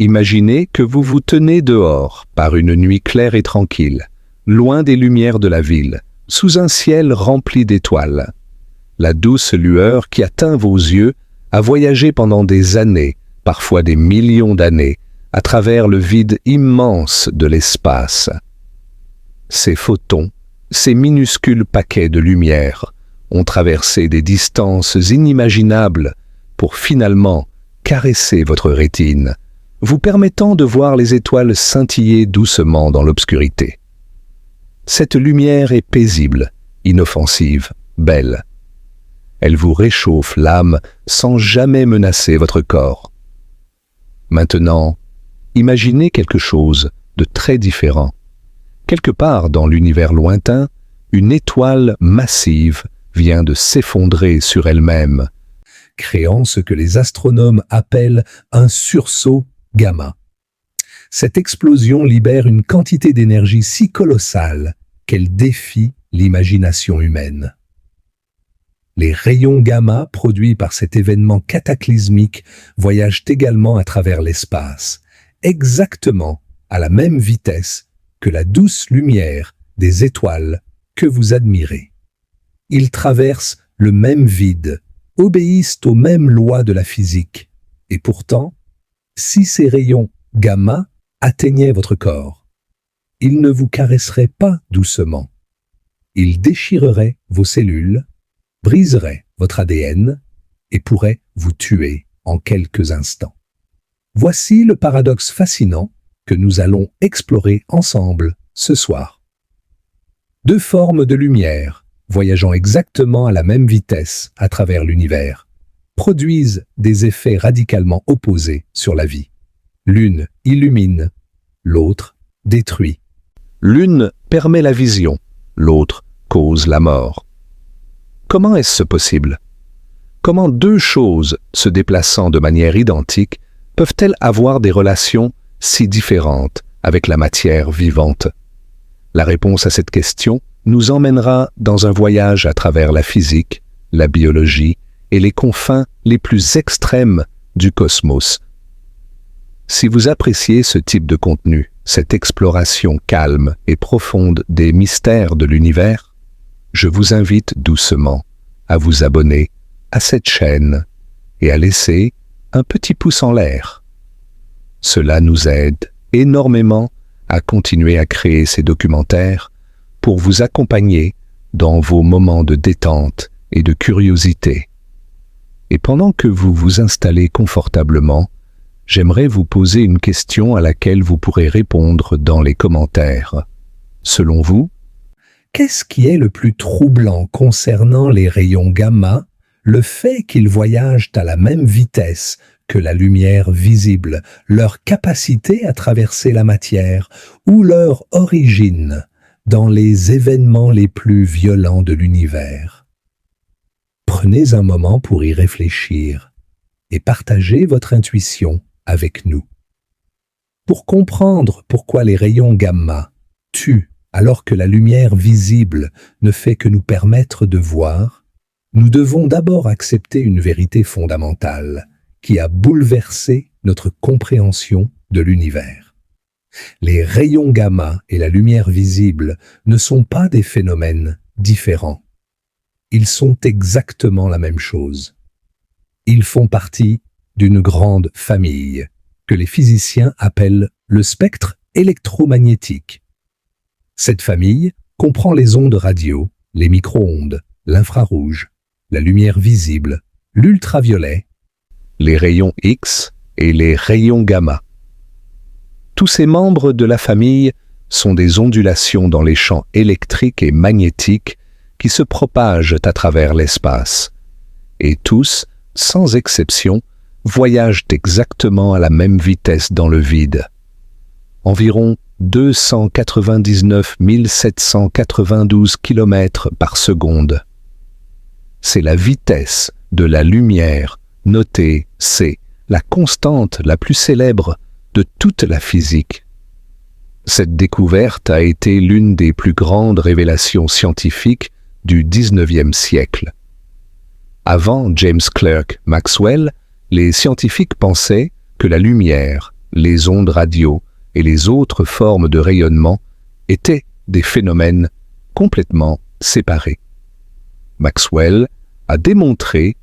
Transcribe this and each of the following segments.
Imaginez que vous vous tenez dehors par une nuit claire et tranquille, loin des lumières de la ville, sous un ciel rempli d'étoiles. La douce lueur qui atteint vos yeux a voyagé pendant des années, parfois des millions d'années, à travers le vide immense de l'espace. Ces photons, ces minuscules paquets de lumière, ont traversé des distances inimaginables pour finalement caresser votre rétine, vous permettant de voir les étoiles scintiller doucement dans l'obscurité. Cette lumière est paisible, inoffensive, belle. Elle vous réchauffe l'âme sans jamais menacer votre corps. Maintenant, imaginez quelque chose de très différent. Quelque part dans l'univers lointain, une étoile massive vient de s'effondrer sur elle-même, créant ce que les astronomes appellent un sursaut gamma. Cette explosion libère une quantité d'énergie si colossale qu'elle défie l'imagination humaine. Les rayons gamma produits par cet événement cataclysmique voyagent également à travers l'espace, exactement à la même vitesse que la douce lumière des étoiles que vous admirez. Ils traversent le même vide, obéissent aux mêmes lois de la physique. Et pourtant, si ces rayons gamma atteignaient votre corps, ils ne vous caresseraient pas doucement. Ils déchireraient vos cellules, briseraient votre ADN et pourraient vous tuer en quelques instants. Voici le paradoxe fascinant que nous allons explorer ensemble ce soir. Deux formes de lumière, voyageant exactement à la même vitesse à travers l'univers, produisent des effets radicalement opposés sur la vie. L'une illumine, l'autre détruit. L'une permet la vision, l'autre cause la mort. Comment est-ce possible? Comment deux choses se déplaçant de manière identique peuvent-elles avoir des relations si différentes avec la matière vivante? La réponse à cette question nous emmènera dans un voyage à travers la physique, la biologie et les confins les plus extrêmes du cosmos. Si vous appréciez ce type de contenu, cette exploration calme et profonde des mystères de l'univers, je vous invite doucement à vous abonner à cette chaîne et à laisser un petit pouce en l'air. Cela nous aide énormément à continuer à créer ces documentaires pour vous accompagner dans vos moments de détente et de curiosité. Et pendant que vous vous installez confortablement, j'aimerais vous poser une question à laquelle vous pourrez répondre dans les commentaires. Selon vous, qu'est-ce qui est le plus troublant concernant les rayons gamma, le fait qu'ils voyagent à la même vitesse que la lumière visible, leur capacité à traverser la matière ou leur origine dans les événements les plus violents de l'univers? Prenez un moment pour y réfléchir et partagez votre intuition avec nous. Pour comprendre pourquoi les rayons gamma tuent alors que la lumière visible ne fait que nous permettre de voir, nous devons d'abord accepter une vérité fondamentale qui a bouleversé notre compréhension de l'univers. Les rayons gamma et la lumière visible ne sont pas des phénomènes différents. Ils sont exactement la même chose. Ils font partie d'une grande famille que les physiciens appellent le spectre électromagnétique. Cette famille comprend les ondes radio, les micro-ondes, l'infrarouge, la lumière visible, l'ultraviolet, les rayons X et les rayons gamma. Tous ces membres de la famille sont des ondulations dans les champs électriques et magnétiques qui se propagent à travers l'espace. Et tous, sans exception, voyagent exactement à la même vitesse dans le vide. Environ 299 792 km par seconde. C'est la vitesse de la lumière, notée C, la constante la plus célèbre de toute la physique. Cette découverte a été l'une des plus grandes révélations scientifiques du XIXe siècle. Avant James Clerk Maxwell, les scientifiques pensaient que la lumière, les ondes radio et les autres formes de rayonnement étaient des phénomènes complètement séparés. Maxwell a démontré,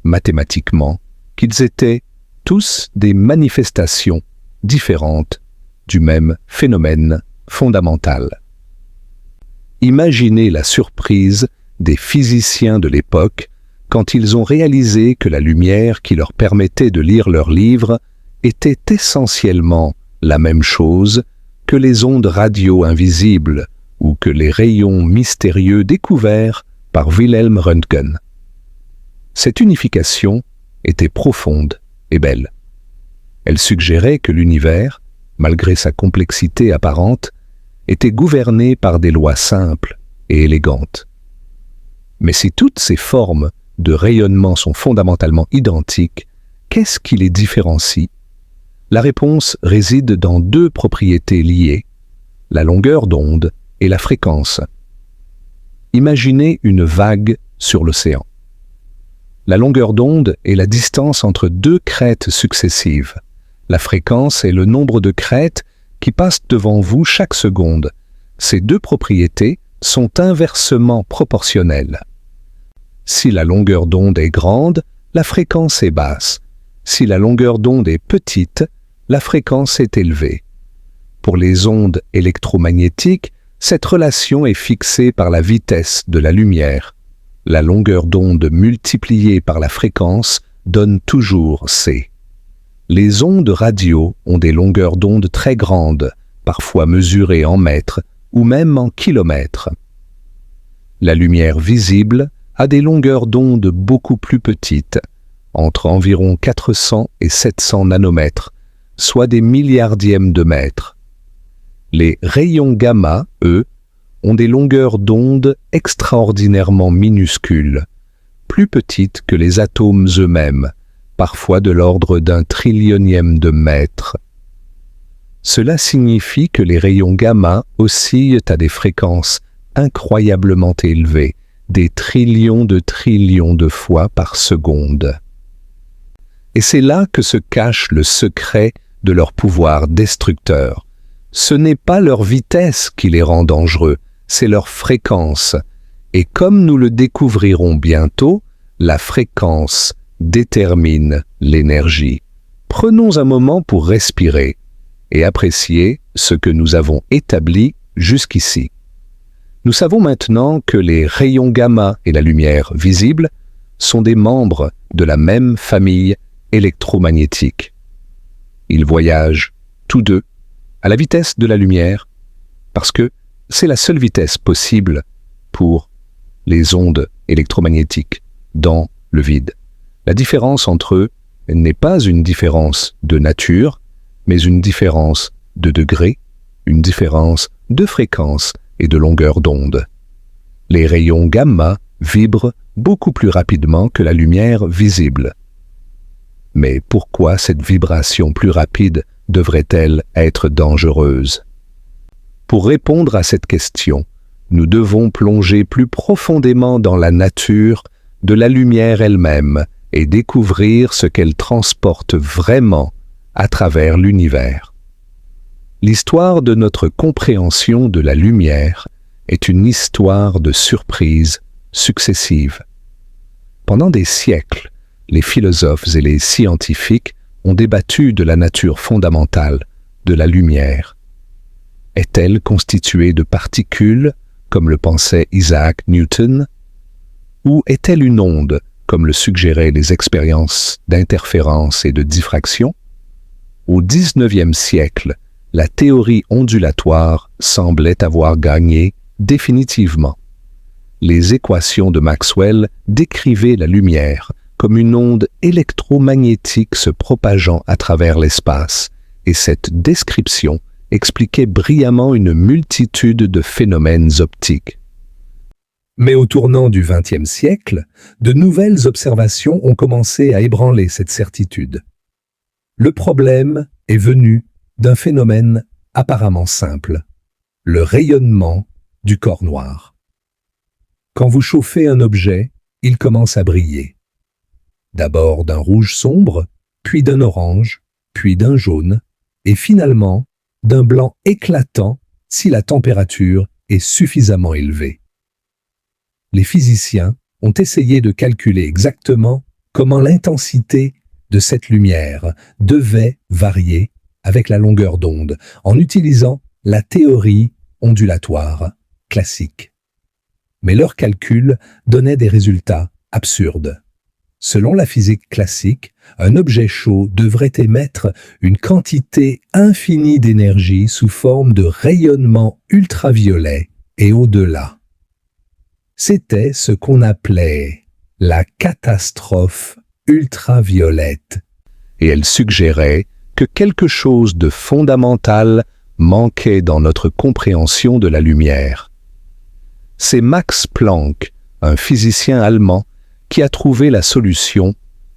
mathématiquement, qu'ils étaient tous des manifestations différentes du même phénomène fondamental. Imaginez la surprise des physiciens de l'époque quand ils ont réalisé que la lumière qui leur permettait de lire leurs livres était essentiellement la même chose que les ondes radio invisibles ou que les rayons mystérieux découverts par Wilhelm Röntgen. Cette unification était profonde et belle. Elle suggérait que l'univers, malgré sa complexité apparente, était gouverné par des lois simples et élégantes. Mais si toutes ces formes de rayonnement sont fondamentalement identiques, qu'est-ce qui les différencie? La réponse réside dans deux propriétés liées, la longueur d'onde et la fréquence. Imaginez une vague sur l'océan. La longueur d'onde est la distance entre deux crêtes successives. La fréquence est le nombre de crêtes qui passent devant vous chaque seconde. Ces deux propriétés sont inversement proportionnelles. Si la longueur d'onde est grande, la fréquence est basse. Si la longueur d'onde est petite, la fréquence est élevée. Pour les ondes électromagnétiques, cette relation est fixée par la vitesse de la lumière. La longueur d'onde multipliée par la fréquence donne toujours C. Les ondes radio ont des longueurs d'onde très grandes, parfois mesurées en mètres ou même en kilomètres. La lumière visible a des longueurs d'onde beaucoup plus petites, entre environ 400 et 700 nanomètres, soit des milliardièmes de mètres. Les rayons gamma, eux, ont des longueurs d'onde extraordinairement minuscules, plus petites que les atomes eux-mêmes, parfois de l'ordre d'un trillionième de mètre. Cela signifie que les rayons gamma oscillent à des fréquences incroyablement élevées, des trillions de fois par seconde. Et c'est là que se cache le secret de leur pouvoir destructeur. Ce n'est pas leur vitesse qui les rend dangereux, c'est leur fréquence. Et comme nous le découvrirons bientôt, la fréquence détermine l'énergie. Prenons un moment pour respirer et apprécier ce que nous avons établi jusqu'ici. Nous savons maintenant que les rayons gamma et la lumière visible sont des membres de la même famille électromagnétique. Ils voyagent tous deux à la vitesse de la lumière parce que c'est la seule vitesse possible pour les ondes électromagnétiques dans le vide. La différence entre eux n'est pas une différence de nature, mais une différence de degré, une différence de fréquence et de longueur d'onde. Les rayons gamma vibrent beaucoup plus rapidement que la lumière visible. Mais pourquoi cette vibration plus rapide devrait-elle être dangereuse? Pour répondre à cette question, nous devons plonger plus profondément dans la nature de la lumière elle-même et découvrir ce qu'elle transporte vraiment à travers l'univers. L'histoire de notre compréhension de la lumière est une histoire de surprises successives. Pendant des siècles, les philosophes et les scientifiques ont débattu de la nature fondamentale de la lumière. Est-elle constituée de particules, comme le pensait Isaac Newton, ou est-elle une onde, comme le suggéraient les expériences d'interférence et de diffraction? Au XIXe siècle, la théorie ondulatoire semblait avoir gagné définitivement. Les équations de Maxwell décrivaient la lumière comme une onde électromagnétique se propageant à travers l'espace, et cette description expliquait brillamment une multitude de phénomènes optiques. Mais au tournant du XXe siècle, de nouvelles observations ont commencé à ébranler cette certitude. Le problème est venu d'un phénomène apparemment simple, le rayonnement du corps noir. Quand vous chauffez un objet, il commence à briller. D'abord d'un rouge sombre, puis d'un orange, puis d'un jaune, et finalement d'un blanc éclatant si la température est suffisamment élevée. Les physiciens ont essayé de calculer exactement comment l'intensité de cette lumière devait varier avec la longueur d'onde en utilisant la théorie ondulatoire classique. Mais leurs calculs donnaient des résultats absurdes. Selon la physique classique, un objet chaud devrait émettre une quantité infinie d'énergie sous forme de rayonnement ultraviolet et au-delà. C'était ce qu'on appelait la catastrophe ultraviolette. Et elle suggérait que quelque chose de fondamental manquait dans notre compréhension de la lumière. C'est Max Planck, un physicien allemand, qui a trouvé la solution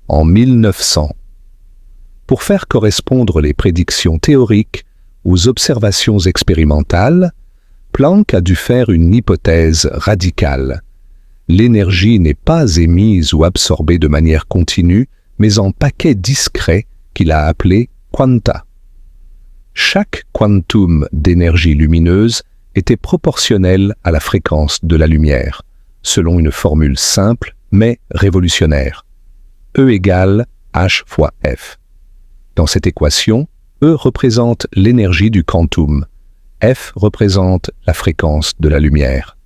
en 1900. Pour faire correspondre les prédictions théoriques aux observations expérimentales, Planck a dû faire une hypothèse radicale. L'énergie n'est pas émise ou absorbée de manière continue, mais en paquets discrets qu'il a appelés quanta. Chaque quantum d'énergie lumineuse était proportionnel à la fréquence de la lumière, selon une formule simple mais révolutionnaire. E égale H fois F. Dans cette équation, E représente l'énergie du quantum, F représente la fréquence de la lumière,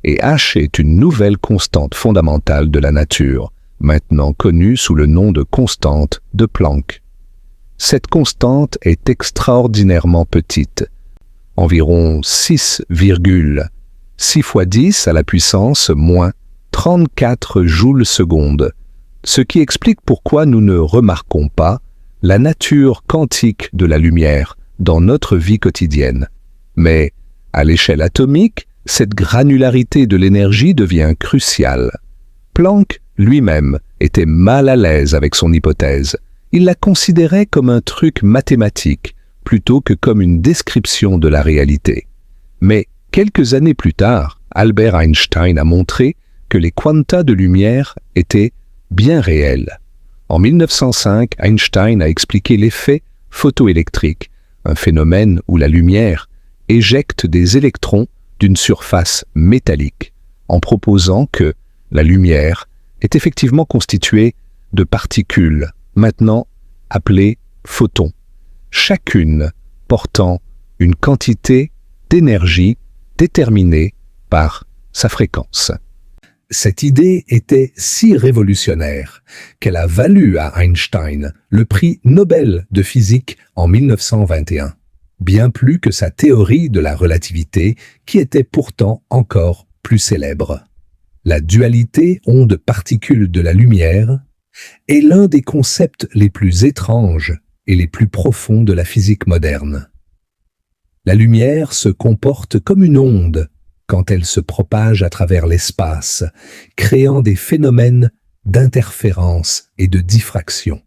et H est une nouvelle constante fondamentale de la nature, maintenant connue sous le nom de constante de Planck. Cette constante est extraordinairement petite, environ 6,6 fois 10 à la puissance moins 34 joules secondes, ce qui explique pourquoi nous ne remarquons pas la nature quantique de la lumière dans notre vie quotidienne. Mais, à l'échelle atomique, cette granularité de l'énergie devient cruciale. Planck, lui-même, était mal à l'aise avec son hypothèse. Il la considérait comme un truc mathématique, plutôt que comme une description de la réalité. Mais, quelques années plus tard, Albert Einstein a montré que les quantas de lumière étaient bien réels. En 1905, Einstein a expliqué l'effet photoélectrique, un phénomène où la lumière éjecte des électrons d'une surface métallique, en proposant que la lumière est effectivement constituée de particules, maintenant appelées photons, chacune portant une quantité d'énergie déterminée par sa fréquence. Cette idée était si révolutionnaire qu'elle a valu à Einstein le prix Nobel de physique en 1921, bien plus que sa théorie de la relativité qui était pourtant encore plus célèbre. La dualité onde-particule de la lumière est l'un des concepts les plus étranges et les plus profonds de la physique moderne. La lumière se comporte comme une onde quand elle se propage à travers l'espace, créant des phénomènes d'interférence et de diffraction.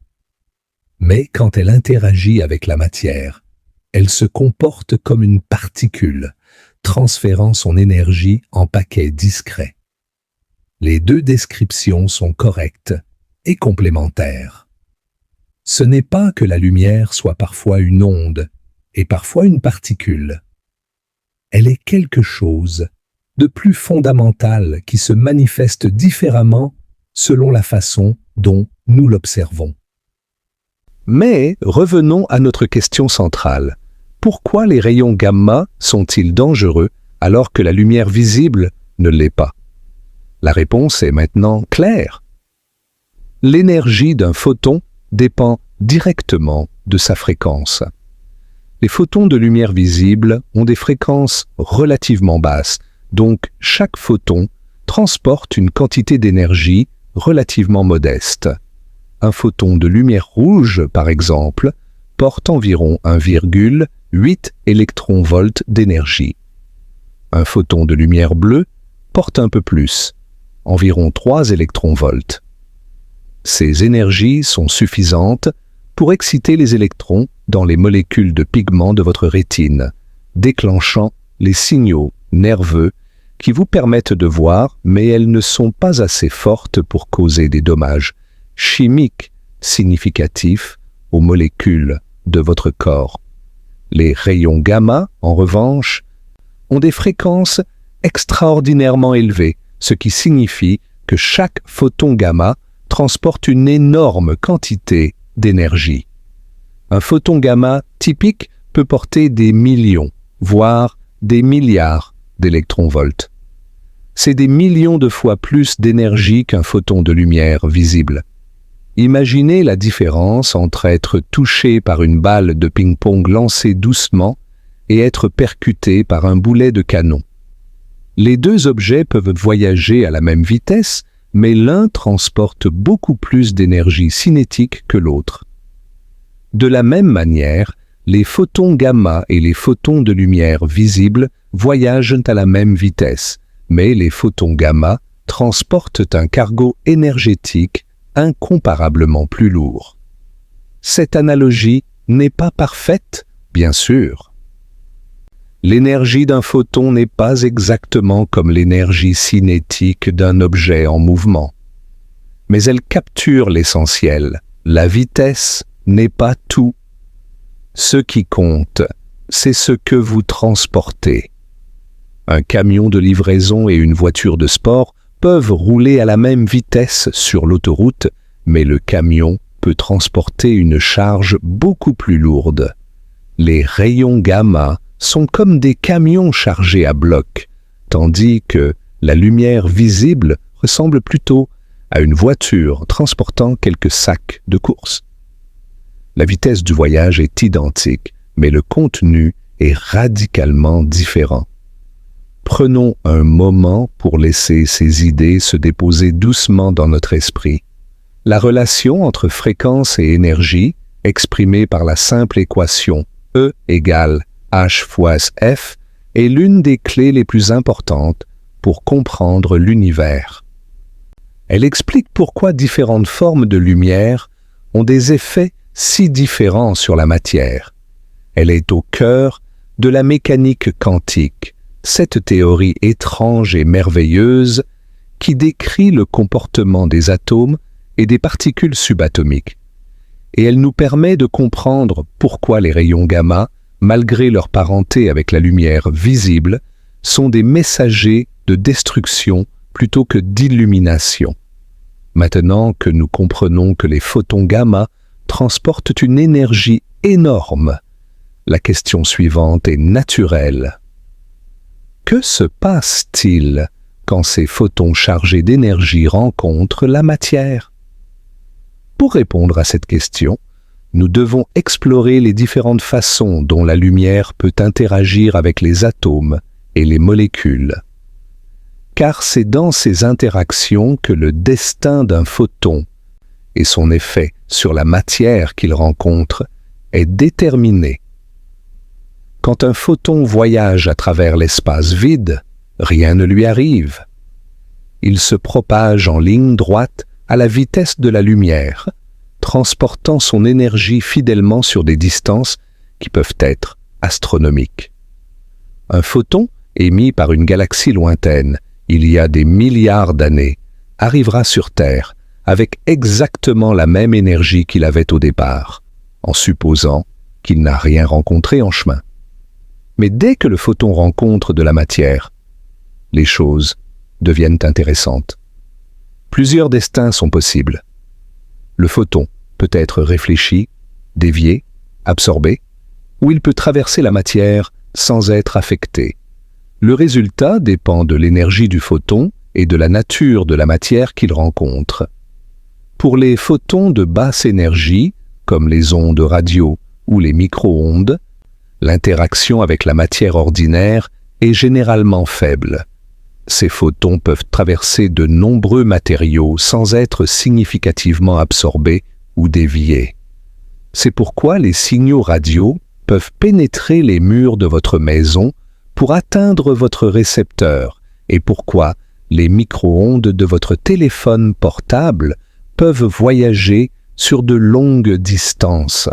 Mais quand elle interagit avec la matière, elle se comporte comme une particule, transférant son énergie en paquets discrets. Les deux descriptions sont correctes et complémentaires. Ce n'est pas que la lumière soit parfois une onde et parfois une particule. Elle est quelque chose de plus fondamental qui se manifeste différemment selon la façon dont nous l'observons. Mais revenons à notre question centrale. Pourquoi les rayons gamma sont-ils dangereux alors que la lumière visible ne l'est pas? La réponse est maintenant claire. L'énergie d'un photon dépend directement de sa fréquence. Les photons de lumière visible ont des fréquences relativement basses, donc chaque photon transporte une quantité d'énergie relativement modeste. Un photon de lumière rouge, par exemple, porte environ 1,8 électronvolts d'énergie. Un photon de lumière bleue porte un peu plus, environ 3 électronvolts. Ces énergies sont suffisantes pour exciter les électrons dans les molécules de pigments de votre rétine, déclenchant les signaux nerveux qui vous permettent de voir, mais elles ne sont pas assez fortes pour causer des dommages chimiques significatifs aux molécules de votre corps. Les rayons gamma, en revanche, ont des fréquences extraordinairement élevées, ce qui signifie que chaque photon gamma transporte une énorme quantité d'énergie. Un photon gamma typique peut porter des millions, voire des milliards d'électronvolts. C'est des millions de fois plus d'énergie qu'un photon de lumière visible. Imaginez la différence entre être touché par une balle de ping-pong lancée doucement et être percuté par un boulet de canon. Les deux objets peuvent voyager à la même vitesse, mais l'un transporte beaucoup plus d'énergie cinétique que l'autre. De la même manière, les photons gamma et les photons de lumière visible voyagent à la même vitesse, mais les photons gamma transportent un cargo énergétique incomparablement plus lourd. Cette analogie n'est pas parfaite, bien sûr. L'énergie d'un photon n'est pas exactement comme l'énergie cinétique d'un objet en mouvement. Mais elle capture l'essentiel. La vitesse n'est pas tout. Ce qui compte, c'est ce que vous transportez. Un camion de livraison et une voiture de sport peuvent rouler à la même vitesse sur l'autoroute, mais le camion peut transporter une charge beaucoup plus lourde. Les rayons gamma sont comme des camions chargés à bloc, tandis que la lumière visible ressemble plutôt à une voiture transportant quelques sacs de course. La vitesse du voyage est identique, mais le contenu est radicalement différent. Prenons un moment pour laisser ces idées se déposer doucement dans notre esprit. La relation entre fréquence et énergie, exprimée par la simple équation E égale H fois F, est l'une des clés les plus importantes pour comprendre l'univers. Elle explique pourquoi différentes formes de lumière ont des effets si différents sur la matière. Elle est au cœur de la mécanique quantique, cette théorie étrange et merveilleuse qui décrit le comportement des atomes et des particules subatomiques. Et elle nous permet de comprendre pourquoi les rayons gamma, malgré leur parenté avec la lumière visible, sont des messagers de destruction plutôt que d'illumination. Maintenant que nous comprenons que les photons gamma transportent une énergie énorme, la question suivante est naturelle. Que se passe-t-il quand ces photons chargés d'énergie rencontrent la matière? Pour répondre à cette question, nous devons explorer les différentes façons dont la lumière peut interagir avec les atomes et les molécules. Car c'est dans ces interactions que le destin d'un photon et son effet sur la matière qu'il rencontre est déterminé. Quand un photon voyage à travers l'espace vide, rien ne lui arrive. Il se propage en ligne droite à la vitesse de la lumière, transportant son énergie fidèlement sur des distances qui peuvent être astronomiques. Un photon, émis par une galaxie lointaine, il y a des milliards d'années, arrivera sur Terre avec exactement la même énergie qu'il avait au départ, en supposant qu'il n'a rien rencontré en chemin. Mais dès que le photon rencontre de la matière, les choses deviennent intéressantes. Plusieurs destins sont possibles. Le photon peut être réfléchi, dévié, absorbé, ou il peut traverser la matière sans être affecté. Le résultat dépend de l'énergie du photon et de la nature de la matière qu'il rencontre. Pour les photons de basse énergie, comme les ondes radio ou les micro-ondes, l'interaction avec la matière ordinaire est généralement faible. Ces photons peuvent traverser de nombreux matériaux sans être significativement absorbés ou déviés. C'est pourquoi les signaux radio peuvent pénétrer les murs de votre maison pour atteindre votre récepteur et pourquoi les micro-ondes de votre téléphone portable peuvent voyager sur de longues distances.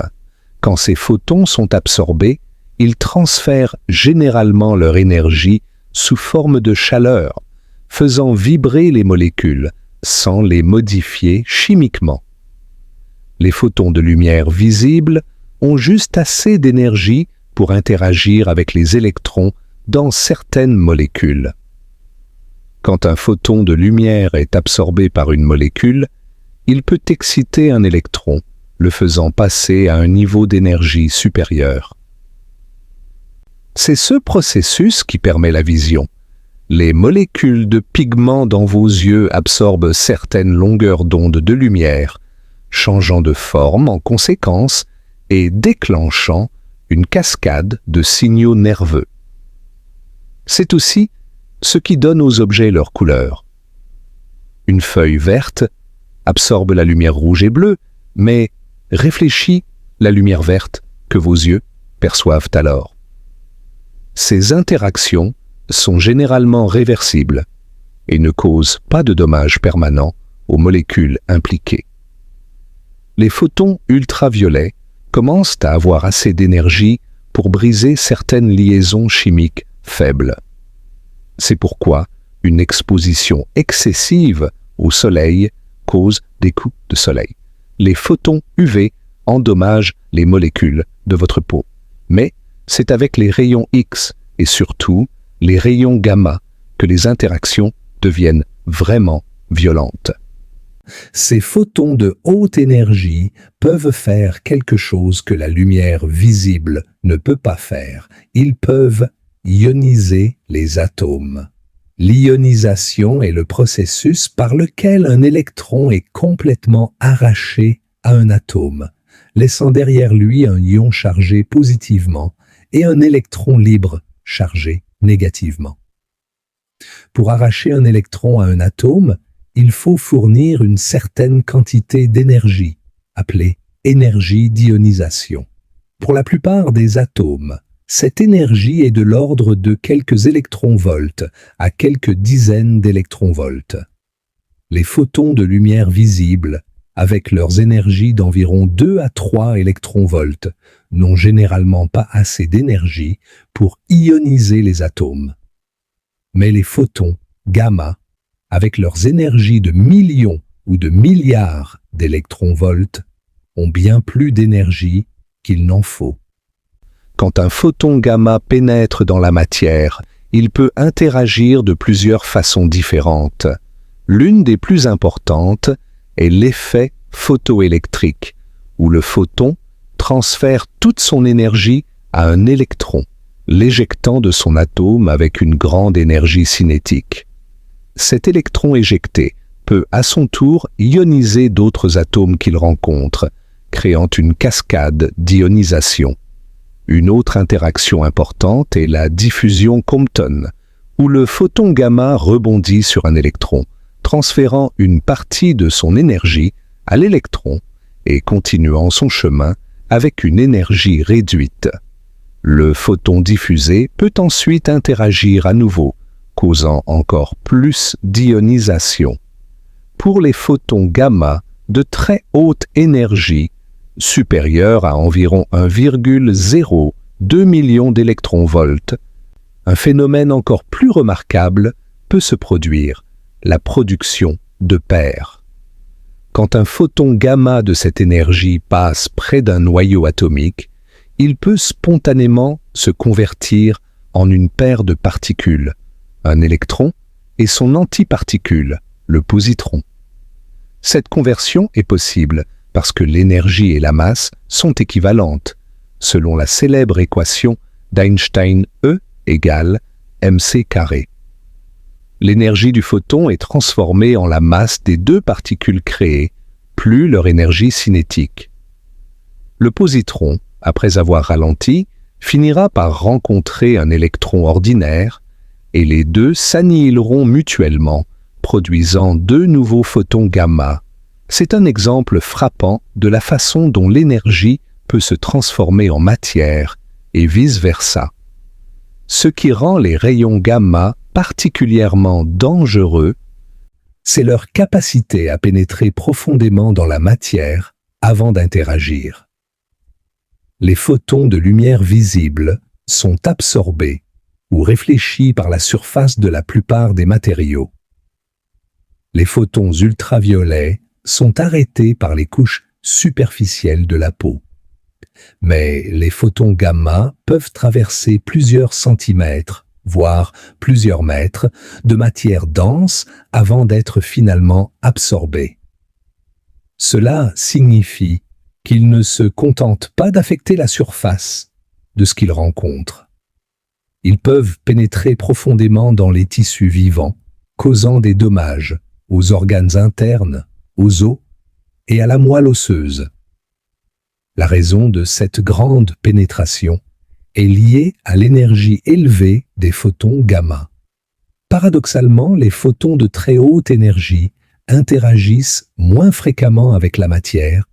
Quand ces photons sont absorbés, ils transfèrent généralement leur énergie sous forme de chaleur, faisant vibrer les molécules sans les modifier chimiquement. Les photons de lumière visible ont juste assez d'énergie pour interagir avec les électrons dans certaines molécules. Quand un photon de lumière est absorbé par une molécule, il peut exciter un électron, le faisant passer à un niveau d'énergie supérieur. C'est ce processus qui permet la vision. Les molécules de pigments dans vos yeux absorbent certaines longueurs d'onde de lumière, changeant de forme en conséquence et déclenchant une cascade de signaux nerveux. C'est aussi ce qui donne aux objets leur couleur. Une feuille verte absorbe la lumière rouge et bleue, mais réfléchit la lumière verte que vos yeux perçoivent alors. Ces interactions sont généralement réversibles et ne causent pas de dommages permanents aux molécules impliquées. Les photons ultraviolets commencent à avoir assez d'énergie pour briser certaines liaisons chimiques faibles. C'est pourquoi une exposition excessive au soleil cause des coups de soleil. Les photons UV endommagent les molécules de votre peau, mais c'est avec les rayons X et surtout les rayons gamma que les interactions deviennent vraiment violentes. Ces photons de haute énergie peuvent faire quelque chose que la lumière visible ne peut pas faire. Ils peuvent ioniser les atomes. L'ionisation est le processus par lequel un électron est complètement arraché à un atome, laissant derrière lui un ion chargé positivement et un électron libre chargé négativement. Pour arracher un électron à un atome, il faut fournir une certaine quantité d'énergie, appelée énergie d'ionisation. Pour la plupart des atomes, cette énergie est de l'ordre de quelques électronvolts à quelques dizaines d'électronvolts. Les photons de lumière visibles, avec leurs énergies d'environ 2 à 3 électronvolts, n'ont généralement pas assez d'énergie pour ioniser les atomes. Mais les photons gamma, avec leurs énergies de millions ou de milliards d'électronvolts, ont bien plus d'énergie qu'il n'en faut. Quand un photon gamma pénètre dans la matière, il peut interagir de plusieurs façons différentes. L'une des plus importantes est l'effet photoélectrique, où le photon transfère toute son énergie à un électron, l'éjectant de son atome avec une grande énergie cinétique. Cet électron éjecté peut à son tour ioniser d'autres atomes qu'il rencontre, créant une cascade d'ionisation. Une autre interaction importante est la diffusion Compton, où le photon gamma rebondit sur un électron, transférant une partie de son énergie à l'électron et continuant son chemin avec une énergie réduite. Le photon diffusé peut ensuite interagir à nouveau, causant encore plus d'ionisation. Pour les photons gamma de très haute énergie, supérieure à environ 1,02 million d'électronvolts, un phénomène encore plus remarquable peut se produire, la production de pairs. Quand un photon gamma de cette énergie passe près d'un noyau atomique, il peut spontanément se convertir en une paire de particules, un électron et son antiparticule, le positron. Cette conversion est possible parce que l'énergie et la masse sont équivalentes, selon la célèbre équation d'Einstein E égale mc². L'énergie du photon est transformée en la masse des deux particules créées, plus leur énergie cinétique. Le positron, après avoir ralenti, finira par rencontrer un électron ordinaire et les deux s'annihileront mutuellement, produisant deux nouveaux photons gamma. C'est un exemple frappant de la façon dont l'énergie peut se transformer en matière et vice-versa. Ce qui rend les rayons gamma particulièrement dangereux, c'est leur capacité à pénétrer profondément dans la matière avant d'interagir. Les photons de lumière visible sont absorbés ou réfléchis par la surface de la plupart des matériaux. Les photons ultraviolets sont arrêtés par les couches superficielles de la peau. Mais les photons gamma peuvent traverser plusieurs centimètres, voire plusieurs mètres, de matière dense avant d'être finalement absorbés. Cela signifie qu'ils ne se contentent pas d'affecter la surface de ce qu'ils rencontrent. Ils peuvent pénétrer profondément dans les tissus vivants, causant des dommages aux organes internes, aux os et à la moelle osseuse. La raison de cette grande pénétration est liée à l'énergie élevée des photons gamma. Paradoxalement, les photons de très haute énergie interagissent moins fréquemment avec la matière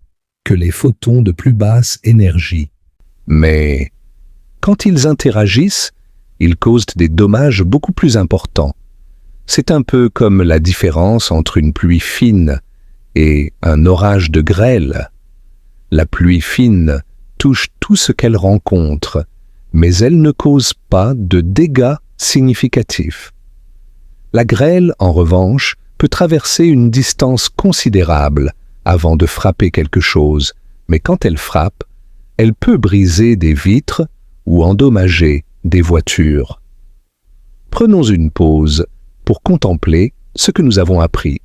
que les photons de plus basse énergie. Mais quand ils interagissent, ils causent des dommages beaucoup plus importants. C'est un peu comme la différence entre une pluie fine et un orage de grêle. La pluie fine touche tout ce qu'elle rencontre, mais elle ne cause pas de dégâts significatifs. La grêle, en revanche, peut traverser une distance considérable avant de frapper quelque chose, mais quand elle frappe, elle peut briser des vitres ou endommager des voitures. Prenons une pause pour contempler ce que nous avons appris.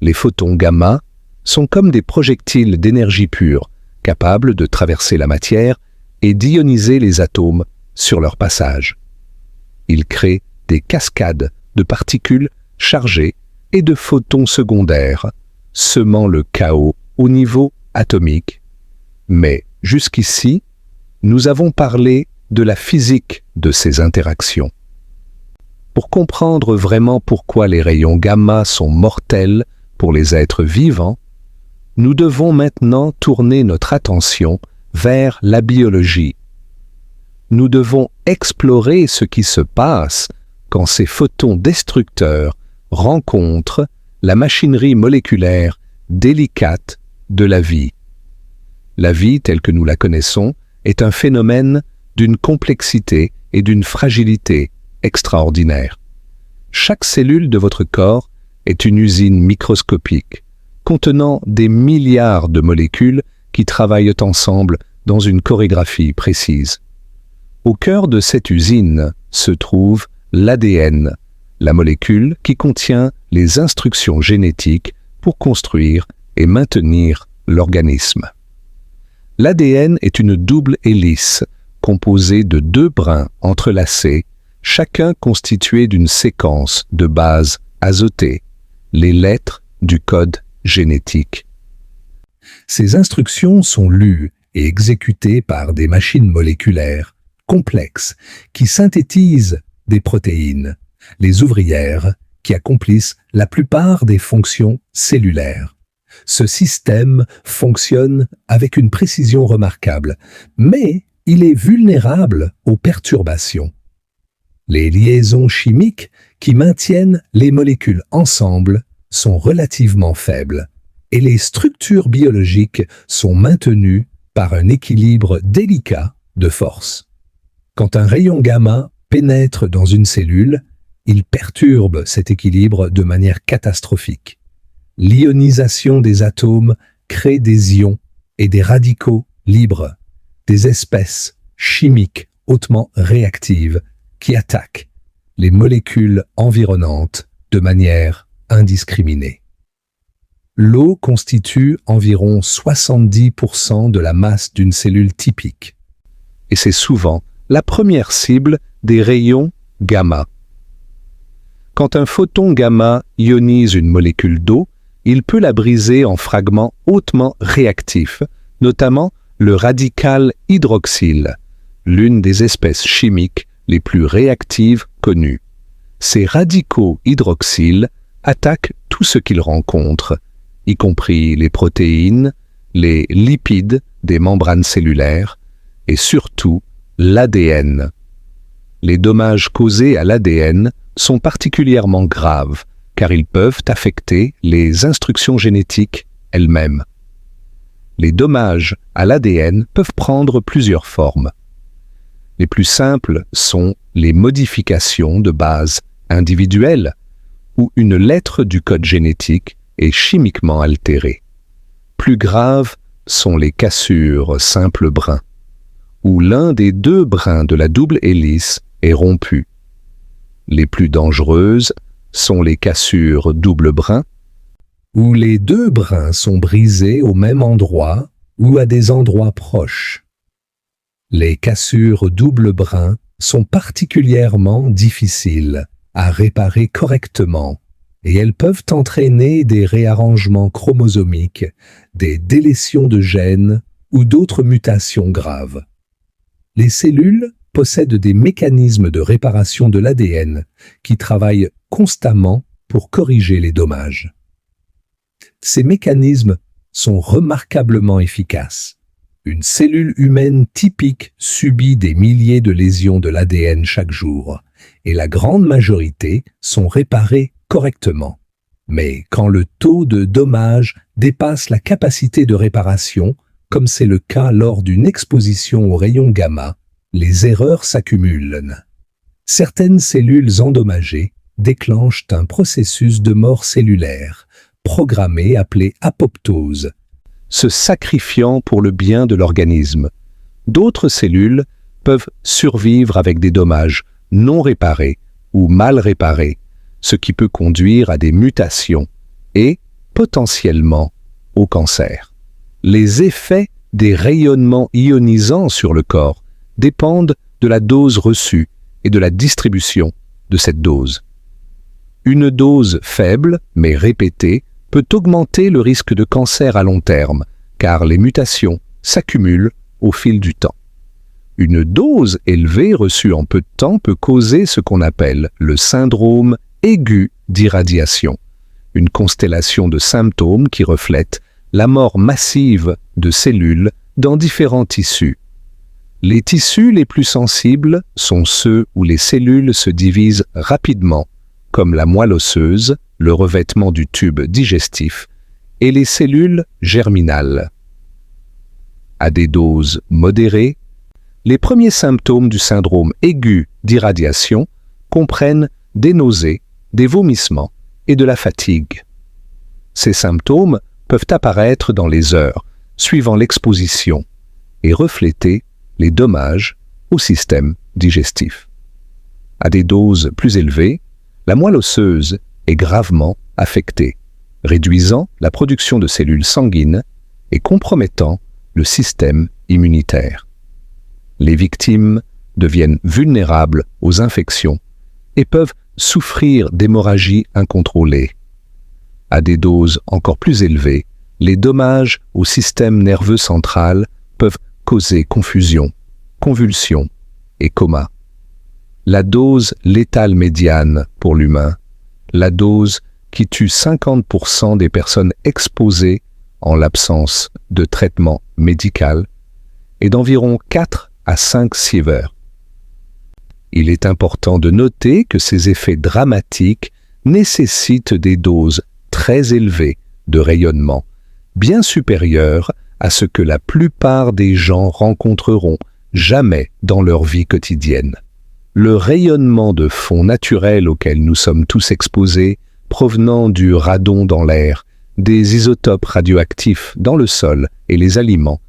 Les photons gamma sont comme des projectiles d'énergie pure, capables de traverser la matière et d'ioniser les atomes sur leur passage. Ils créent des cascades de particules chargées et de photons secondaires, semant le chaos au niveau atomique. Mais jusqu'ici, nous avons parlé de la physique de ces interactions. Pour comprendre vraiment pourquoi les rayons gamma sont mortels pour les êtres vivants, nous devons maintenant tourner notre attention vers la biologie. Nous devons explorer ce qui se passe quand ces photons destructeurs rencontrent la machinerie moléculaire délicate de la vie. La vie telle que nous la connaissons est un phénomène d'une complexité et d'une fragilité extraordinaire. Chaque cellule de votre corps est une usine microscopique contenant des milliards de molécules qui travaillent ensemble dans une chorégraphie précise. Au cœur de cette usine se trouve l'ADN, la molécule qui contient les instructions génétiques pour construire et maintenir l'organisme. L'ADN est une double hélice composée de 2 brins entrelacés, chacun constitué d'une séquence de bases azotées, les lettres du code génétique. Ces instructions sont lues et exécutées par des machines moléculaires complexes qui synthétisent des protéines, les ouvrières qui accomplissent la plupart des fonctions cellulaires. Ce système fonctionne avec une précision remarquable, mais il est vulnérable aux perturbations. Les liaisons chimiques qui maintiennent les molécules ensemble sont relativement faibles et les structures biologiques sont maintenues par un équilibre délicat de force. Quand un rayon gamma pénètre dans une cellule, il perturbe cet équilibre de manière catastrophique. L'ionisation des atomes crée des ions et des radicaux libres, des espèces chimiques hautement réactives qui attaquent les molécules environnantes de manière indiscriminée. L'eau constitue environ 70% de la masse d'une cellule typique, et c'est souvent la première cible des rayons gamma. Quand un photon gamma ionise une molécule d'eau, il peut la briser en fragments hautement réactifs, notamment le radical hydroxyle, l'une des espèces chimiques les plus réactives connues. Ces radicaux hydroxyles attaquent tout ce qu'ils rencontrent, y compris les protéines, les lipides des membranes cellulaires et surtout l'ADN. Les dommages causés à l'ADN sont particulièrement graves car ils peuvent affecter les instructions génétiques elles-mêmes. Les dommages à l'ADN peuvent prendre plusieurs formes. Les plus simples sont les modifications de base individuelles où une lettre du code génétique est chimiquement altérée. Plus graves sont les cassures simples brins, où l'un des deux brins de la double hélice est rompu. Les plus dangereuses sont les cassures double brin, où les deux brins sont brisés au même endroit ou à des endroits proches. Les cassures double brin sont particulièrement difficiles à réparer correctement et elles peuvent entraîner des réarrangements chromosomiques, des délétions de gènes ou d'autres mutations graves. Les cellules possèdent des mécanismes de réparation de l'ADN qui travaillent constamment pour corriger les dommages. Ces mécanismes sont remarquablement efficaces. Une cellule humaine typique subit des milliers de lésions de l'ADN chaque jour, et la grande majorité sont réparées correctement. Mais quand le taux de dommages dépasse la capacité de réparation, comme c'est le cas lors d'une exposition aux rayons gamma, les erreurs s'accumulent. Certaines cellules endommagées déclenchent un processus de mort cellulaire, programmé appelé apoptose, se sacrifiant pour le bien de l'organisme. D'autres cellules peuvent survivre avec des dommages non réparés ou mal réparés, ce qui peut conduire à des mutations et, potentiellement, au cancer. Les effets des rayonnements ionisants sur le corps dépendent de la dose reçue et de la distribution de cette dose. Une dose faible, mais répétée, peut augmenter le risque de cancer à long terme, car les mutations s'accumulent au fil du temps. Une dose élevée reçue en peu de temps peut causer ce qu'on appelle le syndrome aigu d'irradiation, une constellation de symptômes qui reflète la mort massive de cellules dans différents tissus. Les tissus les plus sensibles sont ceux où les cellules se divisent rapidement, comme la moelle osseuse, le revêtement du tube digestif et les cellules germinales. À des doses modérées, les premiers symptômes du syndrome aigu d'irradiation comprennent des nausées, des vomissements et de la fatigue. Ces symptômes peuvent apparaître dans les heures suivant l'exposition et refléter les dommages au système digestif. À des doses plus élevées, la moelle osseuse est gravement affectée, réduisant la production de cellules sanguines et compromettant le système immunitaire. Les victimes deviennent vulnérables aux infections et peuvent souffrir d'hémorragies incontrôlées. À des doses encore plus élevées, les dommages au système nerveux central peuvent causer confusion, convulsions et coma. La dose létale médiane pour l'humain, la dose qui tue 50% des personnes exposées en l'absence de traitement médical, est d'environ 4 à 5 sieverts. Il est important de noter que ces effets dramatiques nécessitent des doses très élevées de rayonnement, bien supérieures à ce que la plupart des gens rencontreront jamais dans leur vie quotidienne. Le rayonnement de fond naturel auquel nous sommes tous exposés, provenant du radon dans l'air, des isotopes radioactifs dans le sol et les aliments,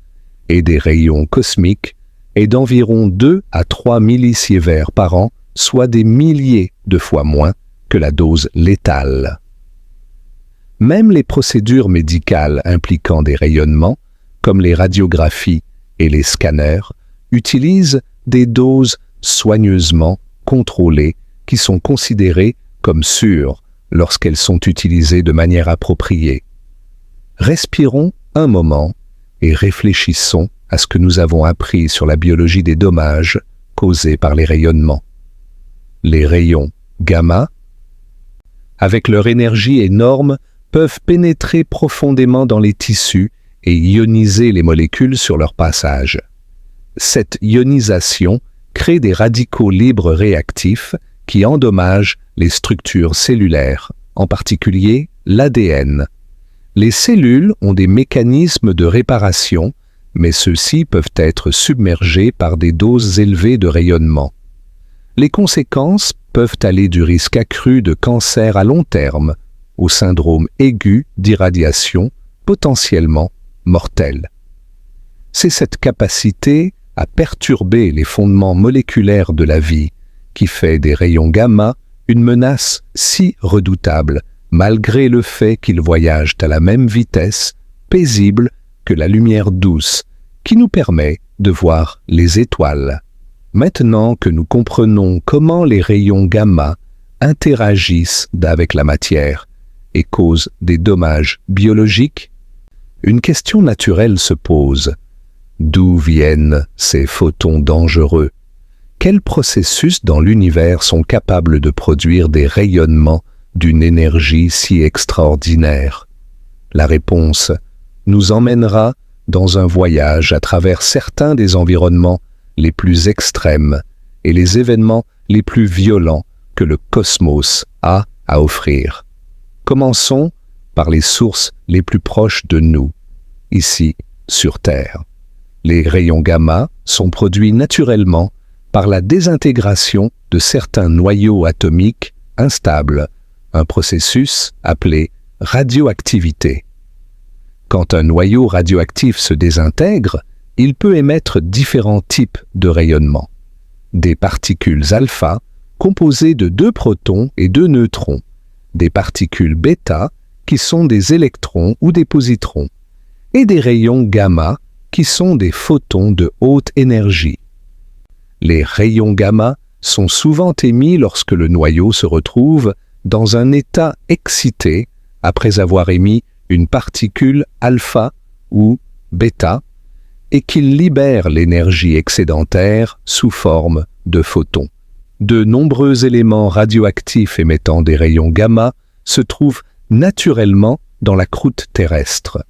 et des rayons cosmiques, est d'environ 2 à 3 millisieverts par an, soit des milliers de fois moins que la dose létale. Même les procédures médicales impliquant des rayonnements, comme les radiographies et les scanners, utilisent des doses soigneusement contrôlées qui sont considérées comme sûres lorsqu'elles sont utilisées de manière appropriée. Respirons un moment et réfléchissons à ce que nous avons appris sur la biologie des dommages causés par les rayonnements. Les rayons gamma, avec leur énergie énorme, peuvent pénétrer profondément dans les tissus et ioniser les molécules sur leur passage. Cette ionisation crée des radicaux libres réactifs qui endommagent les structures cellulaires, en particulier l'ADN. Les cellules ont des mécanismes de réparation, mais ceux-ci peuvent être submergés par des doses élevées de rayonnement. Les conséquences peuvent aller du risque accru de cancer à long terme au syndrome aigu d'irradiation potentiellement mortel. C'est cette capacité à perturber les fondements moléculaires de la vie qui fait des rayons gamma une menace si redoutable, malgré le fait qu'ils voyagent à la même vitesse, paisible, que la lumière douce, qui nous permet de voir les étoiles. Maintenant que nous comprenons comment les rayons gamma interagissent avec la matière et causent des dommages biologiques, une question naturelle se pose. D'où viennent ces photons dangereux? Quels processus dans l'univers sont capables de produire des rayonnements d'une énergie si extraordinaire? La réponse nous emmènera dans un voyage à travers certains des environnements les plus extrêmes et les événements les plus violents que le cosmos a à offrir. Commençons par les sources les plus proches de nous, ici sur Terre. Les rayons gamma sont produits naturellement par la désintégration de certains noyaux atomiques instables, un processus appelé radioactivité. Quand un noyau radioactif se désintègre, il peut émettre différents types de rayonnements. Des particules alpha composées de 2 protons et 2 neutrons, des particules bêta qui sont des électrons ou des positrons, et des rayons gamma qui sont des photons de haute énergie. Les rayons gamma sont souvent émis lorsque le noyau se retrouve dans un état excité après avoir émis une particule alpha ou bêta et qu'il libère l'énergie excédentaire sous forme de photons. De nombreux éléments radioactifs émettant des rayons gamma se trouvent naturellement dans la croûte terrestre.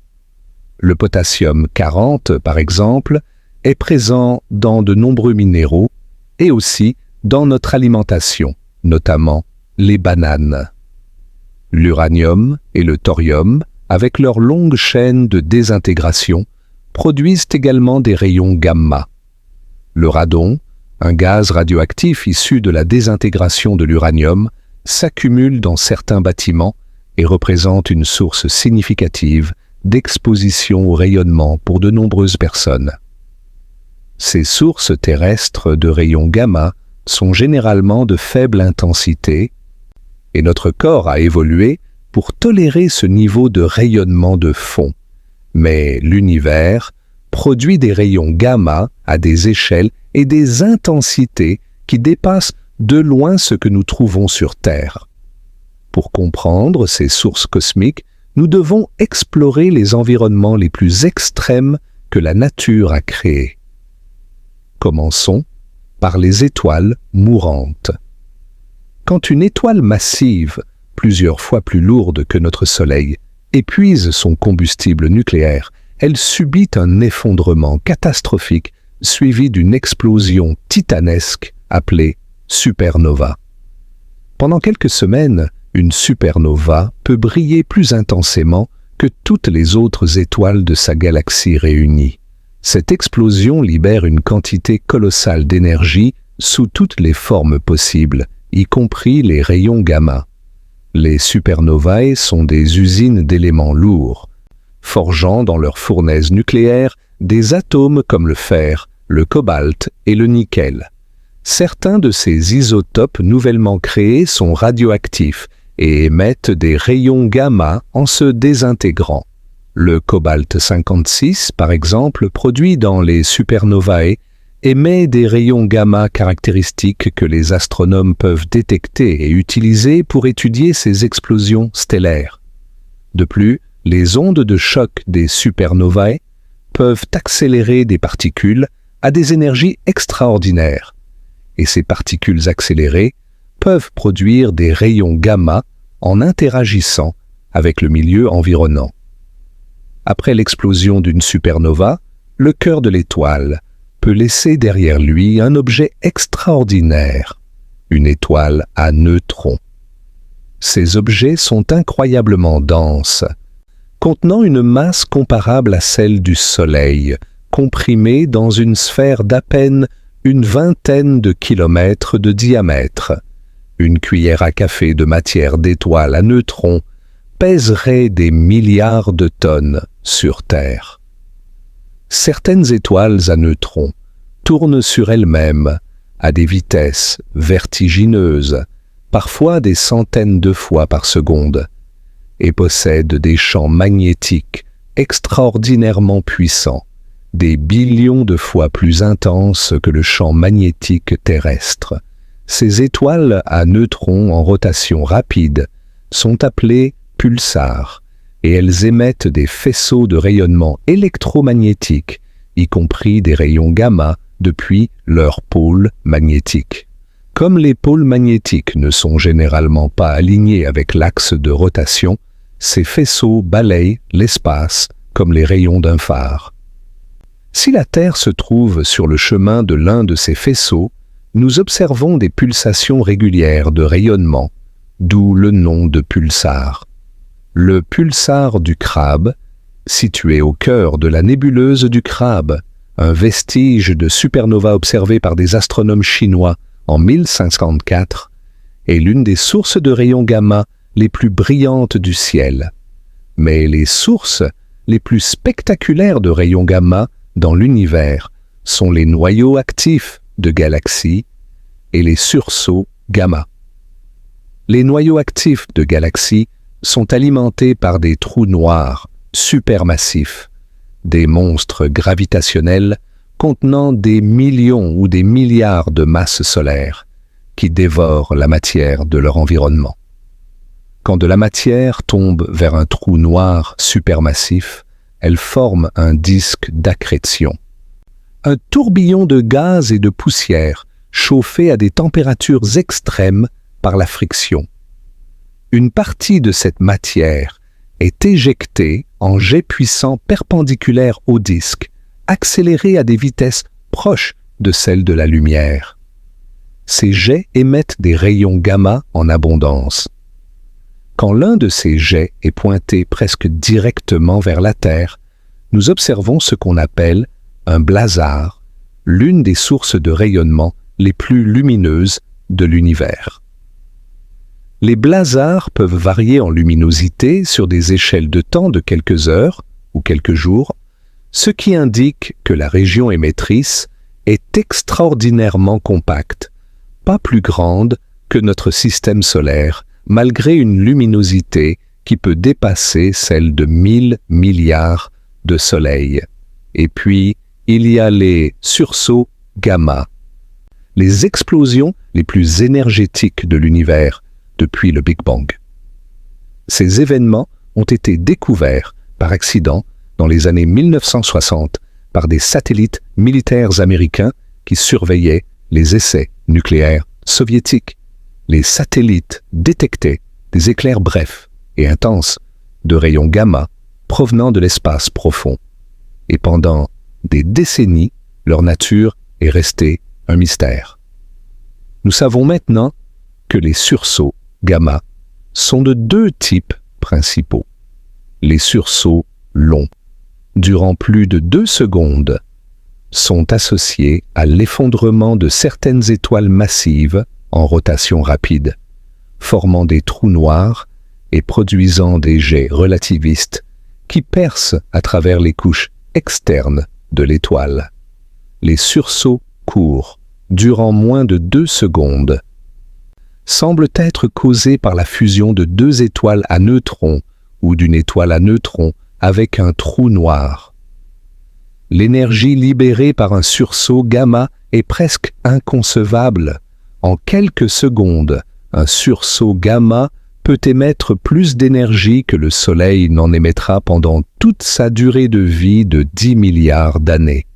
Le potassium 40, par exemple, est présent dans de nombreux minéraux et aussi dans notre alimentation, notamment les bananes. L'uranium et le thorium, avec leur longue chaîne de désintégration, produisent également des rayons gamma. Le radon, un gaz radioactif issu de la désintégration de l'uranium, s'accumule dans certains bâtiments et représente une source significative d'exposition au rayonnement pour de nombreuses personnes. Ces sources terrestres de rayons gamma sont généralement de faible intensité et notre corps a évolué pour tolérer ce niveau de rayonnement de fond. Mais l'univers produit des rayons gamma à des échelles et des intensités qui dépassent de loin ce que nous trouvons sur Terre. Pour comprendre ces sources cosmiques, nous devons explorer les environnements les plus extrêmes que la nature a créés. Commençons par les étoiles mourantes. Quand une étoile massive, plusieurs fois plus lourde que notre Soleil, épuise son combustible nucléaire, elle subit un effondrement catastrophique suivi d'une explosion titanesque appelée supernova. Pendant quelques semaines, une supernova peut briller plus intensément que toutes les autres étoiles de sa galaxie réunies. Cette explosion libère une quantité colossale d'énergie sous toutes les formes possibles, y compris les rayons gamma. Les supernovae sont des usines d'éléments lourds, forgeant dans leurs fournaises nucléaires des atomes comme le fer, le cobalt et le nickel. Certains de ces isotopes nouvellement créés sont radioactifs et émettent des rayons gamma en se désintégrant. Le cobalt 56, par exemple, produit dans les supernovae, émet des rayons gamma caractéristiques que les astronomes peuvent détecter et utiliser pour étudier ces explosions stellaires. De plus, les ondes de choc des supernovae peuvent accélérer des particules à des énergies extraordinaires, et ces particules accélérées peuvent produire des rayons gamma en interagissant avec le milieu environnant. Après l'explosion d'une supernova, le cœur de l'étoile peut laisser derrière lui un objet extraordinaire, une étoile à neutrons. Ces objets sont incroyablement denses, contenant une masse comparable à celle du Soleil, comprimée dans une sphère d'à peine une vingtaine de kilomètres de diamètre. Une cuillère à café de matière d'étoile à neutrons pèserait des milliards de tonnes sur Terre. Certaines étoiles à neutrons tournent sur elles-mêmes à des vitesses vertigineuses, parfois des centaines de fois par seconde, et possèdent des champs magnétiques extraordinairement puissants, des billions de fois plus intenses que le champ magnétique terrestre. Ces étoiles à neutrons en rotation rapide sont appelées pulsars, et elles émettent des faisceaux de rayonnement électromagnétique, y compris des rayons gamma, depuis leur pôle magnétique. Comme les pôles magnétiques ne sont généralement pas alignés avec l'axe de rotation, ces faisceaux balayent l'espace comme les rayons d'un phare. Si la Terre se trouve sur le chemin de l'un de ces faisceaux, nous observons des pulsations régulières de rayonnement, d'où le nom de pulsar. Le pulsar du crabe, situé au cœur de la nébuleuse du Crabe, un vestige de supernova observé par des astronomes chinois en 1054, est l'une des sources de rayons gamma les plus brillantes du ciel. Mais les sources les plus spectaculaires de rayons gamma dans l'univers sont les noyaux actifs de galaxies et les sursauts gamma. Les noyaux actifs de galaxies sont alimentés par des trous noirs supermassifs, des monstres gravitationnels contenant des millions ou des milliards de masses solaires qui dévorent la matière de leur environnement. Quand de la matière tombe vers un trou noir supermassif, elle forme un disque d'accrétion. Un tourbillon de gaz et de poussière chauffé à des températures extrêmes par la friction. Une partie de cette matière est éjectée en jets puissants perpendiculaires au disque, accélérés à des vitesses proches de celles de la lumière. Ces jets émettent des rayons gamma en abondance. Quand l'un de ces jets est pointé presque directement vers la Terre, nous observons ce qu'on appelle un blazar, l'une des sources de rayonnement les plus lumineuses de l'univers. Les blazars peuvent varier en luminosité sur des échelles de temps de quelques heures ou quelques jours, ce qui indique que la région émettrice est extraordinairement compacte, pas plus grande que notre système solaire, malgré une luminosité qui peut dépasser celle de 1000 milliards de soleils. Et puis, il y a les sursauts gamma, les explosions les plus énergétiques de l'univers depuis le Big Bang. Ces événements ont été découverts par accident dans les années 1960 par des satellites militaires américains qui surveillaient les essais nucléaires soviétiques. Les satellites détectaient des éclairs brefs et intenses de rayons gamma provenant de l'espace profond. Et pendant des décennies, leur nature est restée un mystère. Nous savons maintenant que les sursauts gamma sont de deux types principaux. Les sursauts longs, durant plus de 2 secondes, sont associés à l'effondrement de certaines étoiles massives en rotation rapide, formant des trous noirs et produisant des jets relativistes qui percent à travers les couches externes de l'étoile. Les sursauts courts, durant moins de 2 secondes, semblent être causés par la fusion de 2 étoiles à neutrons ou d'une étoile à neutrons avec un trou noir. L'énergie libérée par un sursaut gamma est presque inconcevable. En quelques secondes, un sursaut gamma peut émettre plus d'énergie que le Soleil n'en émettra pendant toute sa durée de vie de 10 milliards d'années.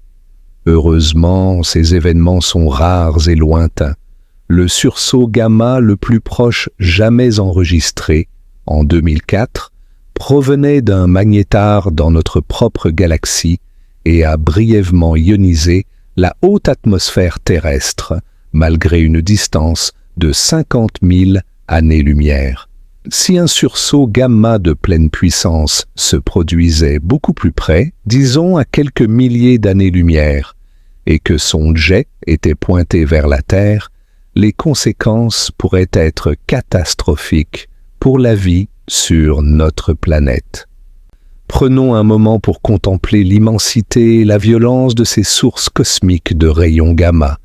Heureusement, ces événements sont rares et lointains. Le sursaut gamma le plus proche jamais enregistré, en 2004, provenait d'un magnétar dans notre propre galaxie et a brièvement ionisé la haute atmosphère terrestre, malgré une distance de 50 000 années-lumière. Si un sursaut gamma de pleine puissance se produisait beaucoup plus près, disons à quelques milliers d'années-lumière, et que son jet était pointé vers la Terre, les conséquences pourraient être catastrophiques pour la vie sur notre planète. prenons un moment pour contempler l'immensité et la violence de ces sources cosmiques de rayons gamma,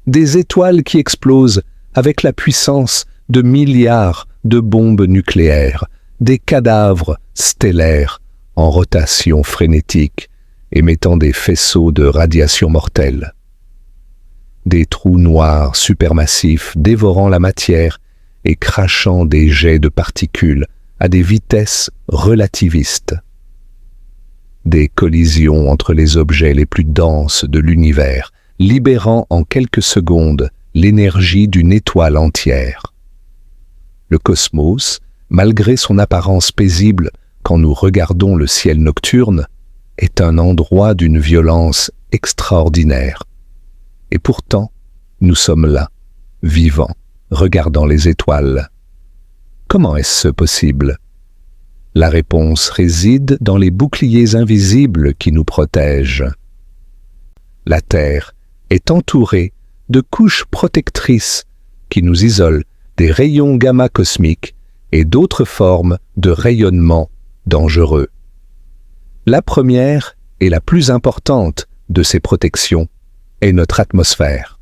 des étoiles qui explosent avec la puissance de milliards de bombes nucléaires, des cadavres stellaires en rotation frénétique, émettant des faisceaux de radiation mortelle. Des trous noirs supermassifs dévorant la matière et crachant des jets de particules à des vitesses relativistes. Des collisions entre les objets les plus denses de l'univers, libérant en quelques secondes l'énergie d'une étoile entière. Le cosmos, malgré son apparence paisible quand nous regardons le ciel nocturne, est un endroit d'une violence extraordinaire. Et pourtant, nous sommes là, vivants, regardant les étoiles. Comment est-ce possible? La réponse réside dans les boucliers invisibles qui nous protègent. La Terre est entourée de couches protectrices qui nous isolent des rayons gamma cosmiques et d'autres formes de rayonnement dangereux. La première et la plus importante de ces protections est notre atmosphère.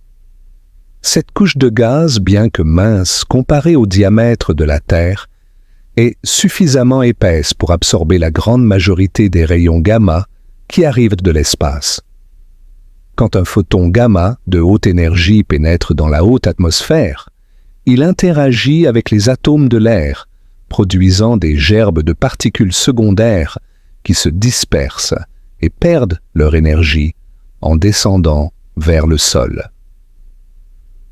Cette couche de gaz, bien que mince comparée au diamètre de la Terre, est suffisamment épaisse pour absorber la grande majorité des rayons gamma qui arrivent de l'espace. Quand un photon gamma de haute énergie pénètre dans la haute atmosphère, il interagit avec les atomes de l'air, produisant des gerbes de particules secondaires qui se dispersent et perdent leur énergie en descendant vers le sol.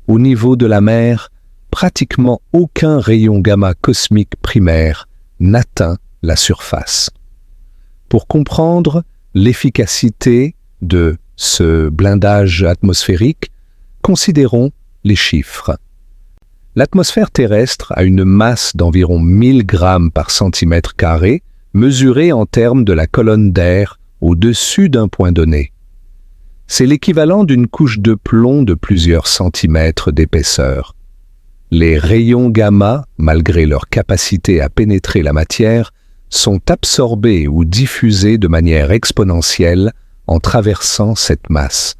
Au niveau de la mer, pratiquement aucun rayon gamma cosmique primaire n'atteint la surface. Pour comprendre l'efficacité de ce blindage atmosphérique, considérons les chiffres. L'atmosphère terrestre a une masse d'environ 1000 grammes par centimètre carré, mesurée en termes de la colonne d'air au-dessus d'un point donné. C'est l'équivalent d'une couche de plomb de plusieurs centimètres d'épaisseur. Les rayons gamma, malgré leur capacité à pénétrer la matière, sont absorbés ou diffusés de manière exponentielle en traversant cette masse.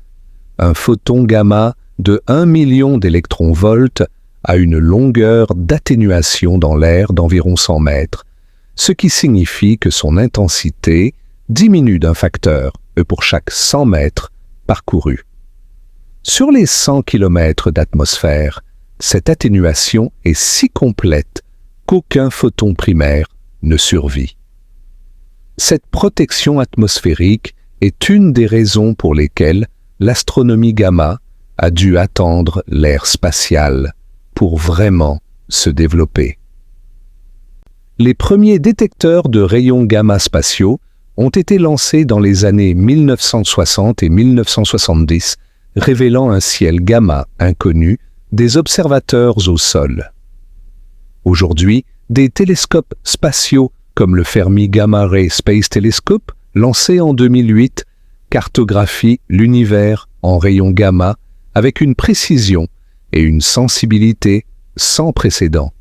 Un photon gamma de 1 million d'électronvolts a une longueur d'atténuation dans l'air d'environ 100 mètres, ce qui signifie que son intensité diminue d'un facteur E pour chaque 100 mètres parcourus. Sur les 100 km d'atmosphère, cette atténuation est si complète qu'aucun photon primaire ne survit. Cette protection atmosphérique est une des raisons pour lesquelles l'astronomie gamma a dû attendre l'ère spatiale pour vraiment se développer. Les premiers détecteurs de rayons gamma spatiaux ont été lancés dans les années 1960 et 1970, révélant un ciel gamma inconnu des observateurs au sol. Aujourd'hui, des télescopes spatiaux comme le Fermi Gamma Ray Space Telescope, lancé en 2008, cartographient l'univers en rayons gamma avec une précision et une sensibilité sans précédent.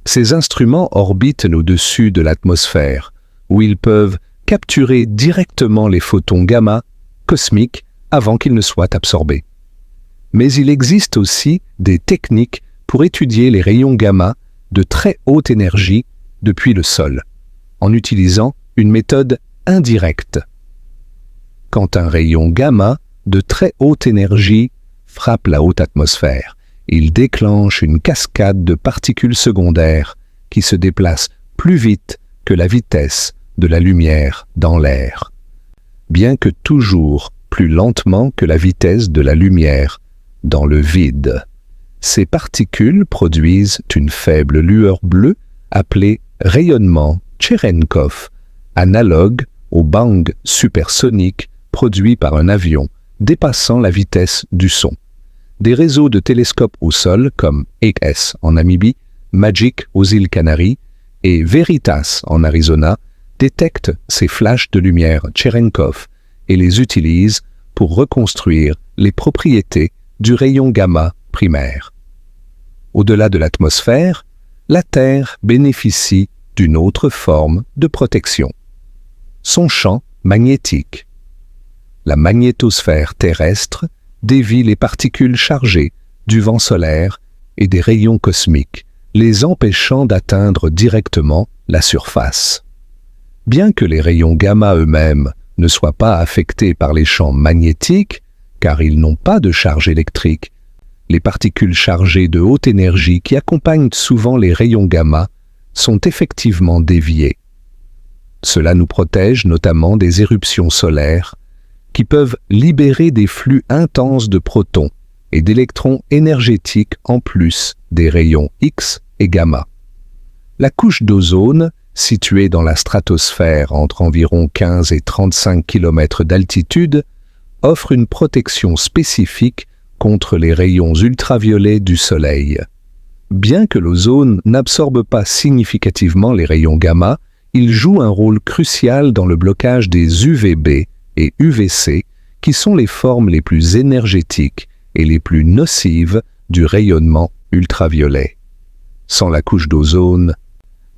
Ces instruments orbitent au-dessus de l'atmosphère, où ils peuvent capturer directement les photons gamma cosmiques avant qu'ils ne soient absorbés. Mais il existe aussi des techniques pour étudier les rayons gamma de très haute énergie depuis le sol, en utilisant une méthode indirecte. Quand un rayon gamma de très haute énergie frappe la haute atmosphère, il déclenche une cascade de particules secondaires qui se déplacent plus vite que la vitesse de la lumière dans l'air, bien que toujours plus lentement que la vitesse de la lumière dans le vide. Ces particules produisent une faible lueur bleue appelée rayonnement Cherenkov, analogue au bang supersonique produit par un avion dépassant la vitesse du son. Des réseaux de télescopes au sol comme EIS en Namibie, MAGIC aux îles Canaries et Veritas en Arizona détectent ces flashs de lumière Cherenkov et les utilisent pour reconstruire les propriétés du rayon gamma primaire. Au-delà de l'atmosphère, la Terre bénéficie d'une autre forme de protection. son champ magnétique. La magnétosphère terrestre dévie les particules chargées du vent solaire et des rayons cosmiques, les empêchant d'atteindre directement la surface. Bien que les rayons gamma eux-mêmes ne soient pas affectés par les champs magnétiques, car ils n'ont pas de charge électrique, les particules chargées de haute énergie qui accompagnent souvent les rayons gamma sont effectivement déviées. Cela nous protège notamment des éruptions solaires qui peuvent libérer des flux intenses de protons et d'électrons énergétiques en plus des rayons X et gamma. La couche d'ozone, située dans la stratosphère entre environ 15 et 35 km d'altitude, offre une protection spécifique contre les rayons ultraviolets du Soleil. Bien que l'ozone n'absorbe pas significativement les rayons gamma, il joue un rôle crucial dans le blocage des UVB et UVC, qui sont les formes les plus énergétiques et les plus nocives du rayonnement ultraviolet. Sans la couche d'ozone,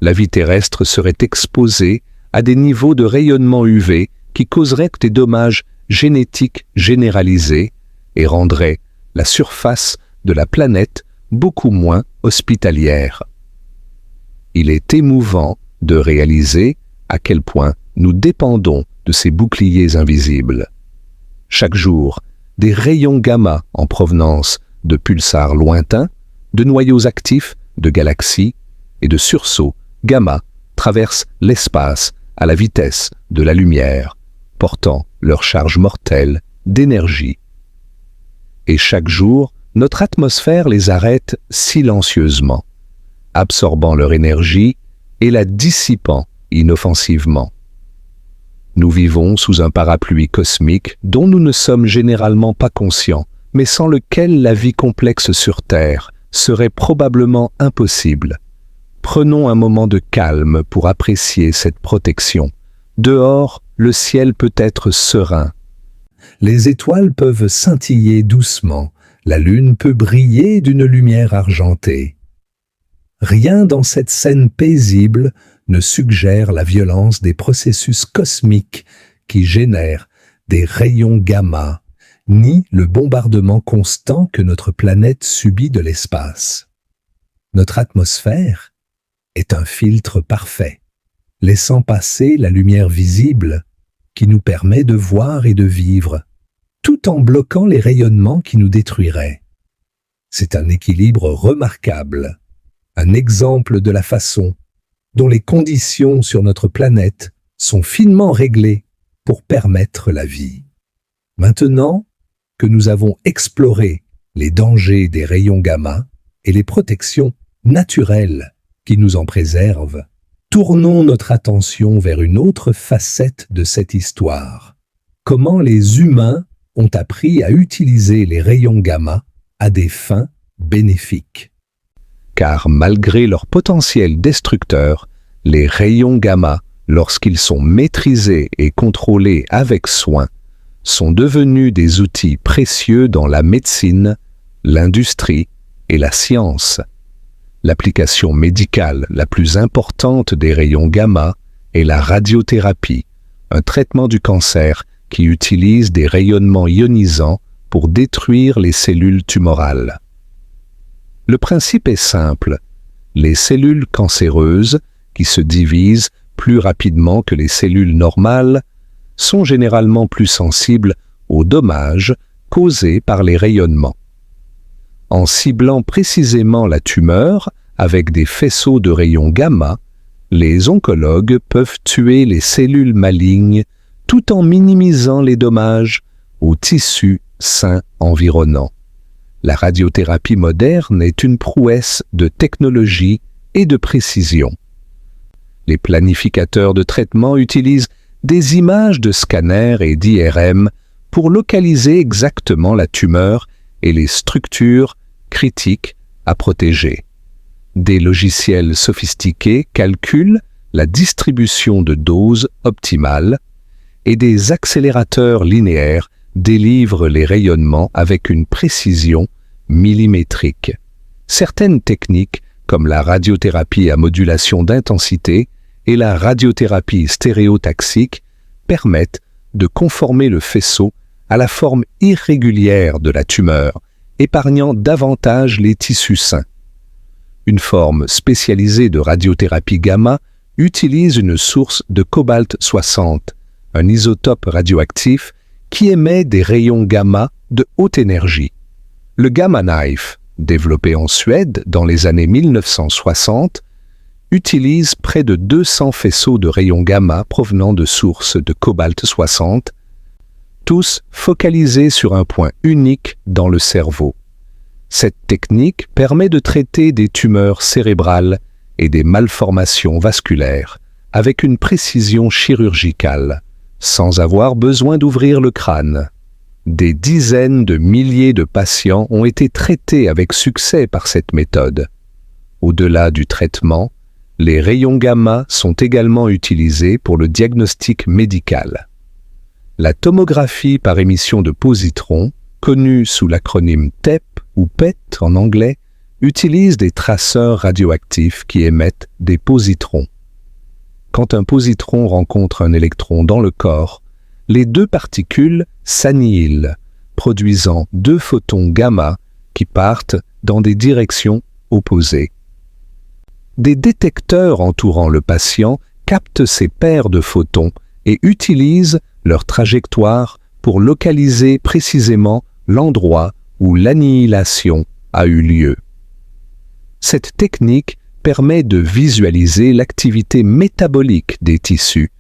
la vie terrestre serait exposée à des niveaux de rayonnement UV qui causeraient des dommages génétiques généralisés et rendraient la surface de la planète beaucoup moins hospitalière. Il est émouvant de réaliser à quel point nous dépendons de ces boucliers invisibles. Chaque jour, des rayons gamma en provenance de pulsars lointains, de noyaux actifs, de galaxies et de sursauts gamma traversent l'espace à la vitesse de la lumière, portant leur charge mortelle d'énergie. Et chaque jour, notre atmosphère les arrête silencieusement, absorbant leur énergie et la dissipant inoffensivement. Nous vivons sous un parapluie cosmique dont nous ne sommes généralement pas conscients, mais sans lequel la vie complexe sur Terre serait probablement impossible. Prenons un moment de calme pour apprécier cette protection. Dehors, le ciel peut être serein. Les étoiles peuvent scintiller doucement, la lune peut briller d'une lumière argentée. Rien dans cette scène paisible ne suggère la violence des processus cosmiques qui génèrent des rayons gamma, ni le bombardement constant que notre planète subit de l'espace. Notre atmosphère est un filtre parfait, laissant passer la lumière visible qui nous permet de voir et de vivre, tout en bloquant les rayonnements qui nous détruiraient. C'est un équilibre remarquable, un exemple de la façon dont les conditions sur notre planète sont finement réglées pour permettre la vie. Maintenant que nous avons exploré les dangers des rayons gamma et les protections naturelles qui nous en préservent, tournons notre attention vers une autre facette de cette histoire. Comment les humains ont appris à utiliser les rayons gamma à des fins bénéfiques. Car malgré leur potentiel destructeur, les rayons gamma, lorsqu'ils sont maîtrisés et contrôlés avec soin, sont devenus des outils précieux dans la médecine, l'industrie et la science. L'application médicale la plus importante des rayons gamma est la radiothérapie, un traitement du cancer qui utilise des rayonnements ionisants pour détruire les cellules tumorales. Le principe est simple. Les cellules cancéreuses, qui se divisent plus rapidement que les cellules normales, sont généralement plus sensibles aux dommages causés par les rayonnements. En ciblant précisément la tumeur avec des faisceaux de rayons gamma, les oncologues peuvent tuer les cellules malignes tout en minimisant les dommages aux tissus sains environnants. La radiothérapie moderne est une prouesse de technologie et de précision. Les planificateurs de traitement utilisent des images de scanners et d'IRM pour localiser exactement la tumeur et les structures critiques à protéger. Des logiciels sophistiqués calculent la distribution de doses optimales et des accélérateurs linéaires délivrent les rayonnements avec une précision millimétrique. Certaines techniques, comme la radiothérapie à modulation d'intensité et la radiothérapie stéréotaxique, permettent de conformer le faisceau à la forme irrégulière de la tumeur, épargnant davantage les tissus sains. Une forme spécialisée de radiothérapie gamma utilise une source de cobalt-60, un isotope radioactif qui émet des rayons gamma de haute énergie. Le Gamma Knife, développé en Suède dans les années 1960, utilise près de 200 faisceaux de rayons gamma provenant de sources de cobalt-60, tous focalisés sur un point unique dans le cerveau. Cette technique permet de traiter des tumeurs cérébrales et des malformations vasculaires avec une précision chirurgicale, sans avoir besoin d'ouvrir le crâne. Des dizaines de milliers de patients ont été traités avec succès par cette méthode. Au-delà du traitement, les rayons gamma sont également utilisés pour le diagnostic médical. La tomographie par émission de positrons, connue sous l'acronyme TEP ou PET en anglais, utilise des traceurs radioactifs qui émettent des positrons. Quand un positron rencontre un électron dans le corps, les deux particules s'annihilent, produisant deux photons gamma qui partent dans des directions opposées. Des détecteurs entourant le patient captent ces paires de photons et utilisent leur trajectoire pour localiser précisément l'endroit où l'annihilation a eu lieu. Cette technique permet de visualiser l'activité métabolique des tissus,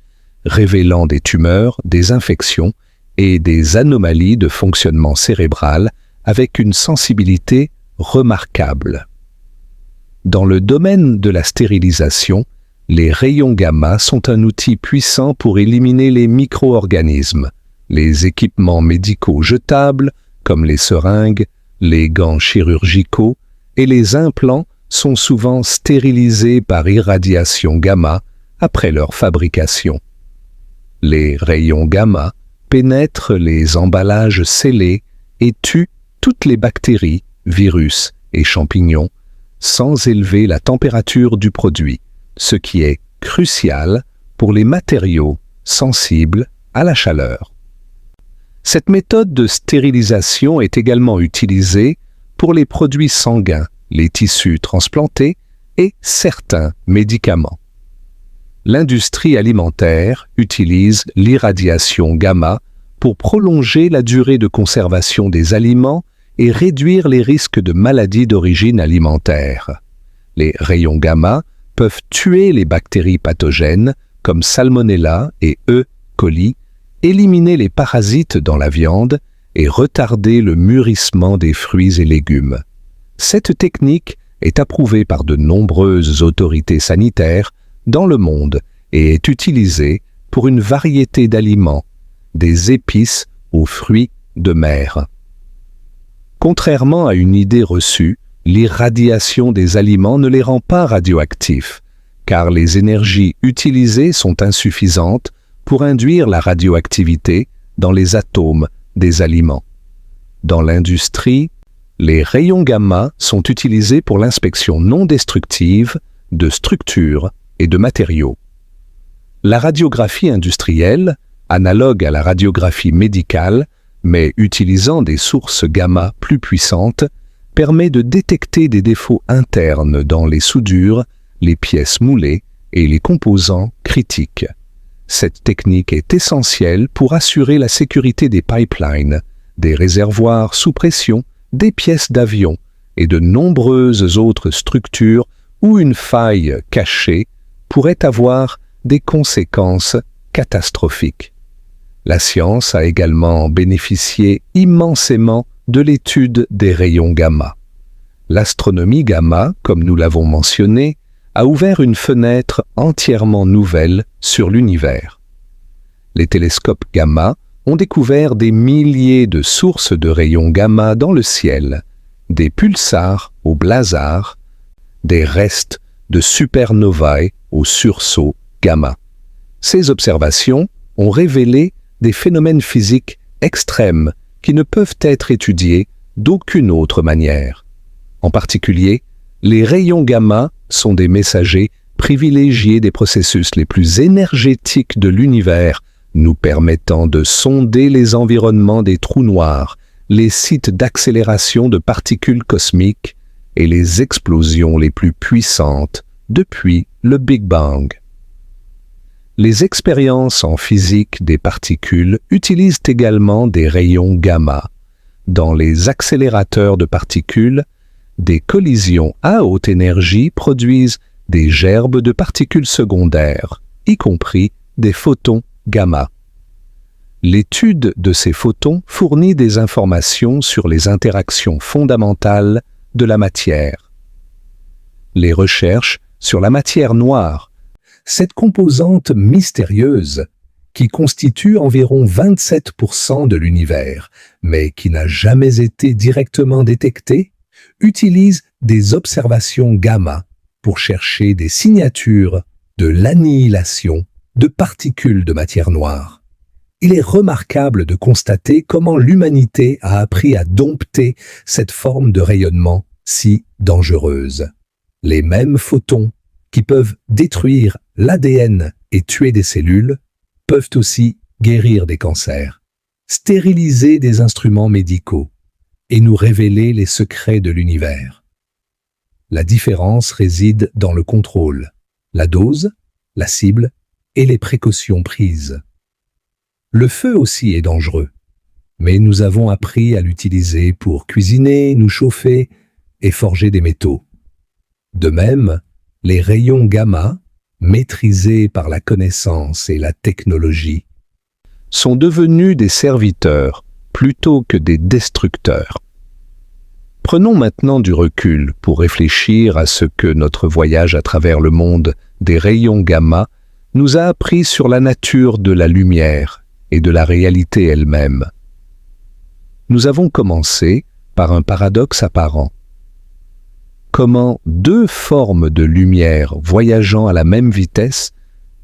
révélant des tumeurs, des infections et des anomalies de fonctionnement cérébral avec une sensibilité remarquable. Dans le domaine de la stérilisation, les rayons gamma sont un outil puissant pour éliminer les micro-organismes. Les équipements médicaux jetables, comme les seringues, les gants chirurgicaux et les implants, sont souvent stérilisés par irradiation gamma après leur fabrication. Les rayons gamma pénètrent les emballages scellés et tuent toutes les bactéries, virus et champignons sans élever la température du produit, ce qui est crucial pour les matériaux sensibles à la chaleur. Cette méthode de stérilisation est également utilisée pour les produits sanguins, les tissus transplantés et certains médicaments. L'industrie alimentaire utilise l'irradiation gamma pour prolonger la durée de conservation des aliments et réduire les risques de maladies d'origine alimentaire. Les rayons gamma peuvent tuer les bactéries pathogènes comme Salmonella et E. coli, éliminer les parasites dans la viande et retarder le mûrissement des fruits et légumes. Cette technique est approuvée par de nombreuses autorités sanitaires dans le monde et est utilisée pour une variété d'aliments, des épices aux fruits de mer. Contrairement à une idée reçue, l'irradiation des aliments ne les rend pas radioactifs, car les énergies utilisées sont insuffisantes pour induire la radioactivité dans les atomes des aliments. Dans l'industrie, les rayons gamma sont utilisés pour l'inspection non destructive de structures et de matériaux. La radiographie industrielle, analogue à la radiographie médicale, mais utilisant des sources gamma plus puissantes, permet de détecter des défauts internes dans les soudures, les pièces moulées et les composants critiques. Cette technique est essentielle pour assurer la sécurité des pipelines, des réservoirs sous pression, des pièces d'avion et de nombreuses autres structures où une faille cachée pourrait avoir des conséquences catastrophiques. La science a également bénéficié immensément de l'étude des rayons gamma. L'astronomie gamma, comme nous l'avons mentionné, a ouvert une fenêtre entièrement nouvelle sur l'univers. Les télescopes gamma ont découvert des milliers de sources de rayons gamma dans le ciel, des pulsars aux blazars, des restes de supernovae aux sursauts gamma. Ces observations ont révélé des phénomènes physiques extrêmes qui ne peuvent être étudiés d'aucune autre manière. En particulier, les rayons gamma sont des messagers privilégiés des processus les plus énergétiques de l'univers, nous permettant de sonder les environnements des trous noirs, les sites d'accélération de particules cosmiques et les explosions les plus puissantes depuis le Big Bang. Les expériences en physique des particules utilisent également des rayons gamma. Dans les accélérateurs de particules, des collisions à haute énergie produisent des gerbes de particules secondaires, y compris des photons gamma. L'étude de ces photons fournit des informations sur les interactions fondamentales de la matière. Les recherches sur la matière noire, cette composante mystérieuse qui constitue environ 27% de l'univers, mais qui n'a jamais été directement détectée, utilise des observations gamma pour chercher des signatures de l'annihilation de particules de matière noire. Il est remarquable de constater comment l'humanité a appris à dompter cette forme de rayonnement si dangereuse. Les mêmes photons qui peuvent détruire l'ADN et tuer des cellules peuvent aussi guérir des cancers, stériliser des instruments médicaux et nous révéler les secrets de l'univers. La différence réside dans le contrôle, la dose, la cible et les précautions prises. Le feu aussi est dangereux, mais nous avons appris à l'utiliser pour cuisiner, nous chauffer et forger des métaux. De même, les rayons gamma, maîtrisés par la connaissance et la technologie, sont devenus des serviteurs plutôt que des destructeurs. Prenons maintenant du recul pour réfléchir à ce que notre voyage à travers le monde des rayons gamma nous a appris sur la nature de la lumière et de la réalité elle-même. Nous avons commencé par un paradoxe apparent. Comment deux formes de lumière voyageant à la même vitesse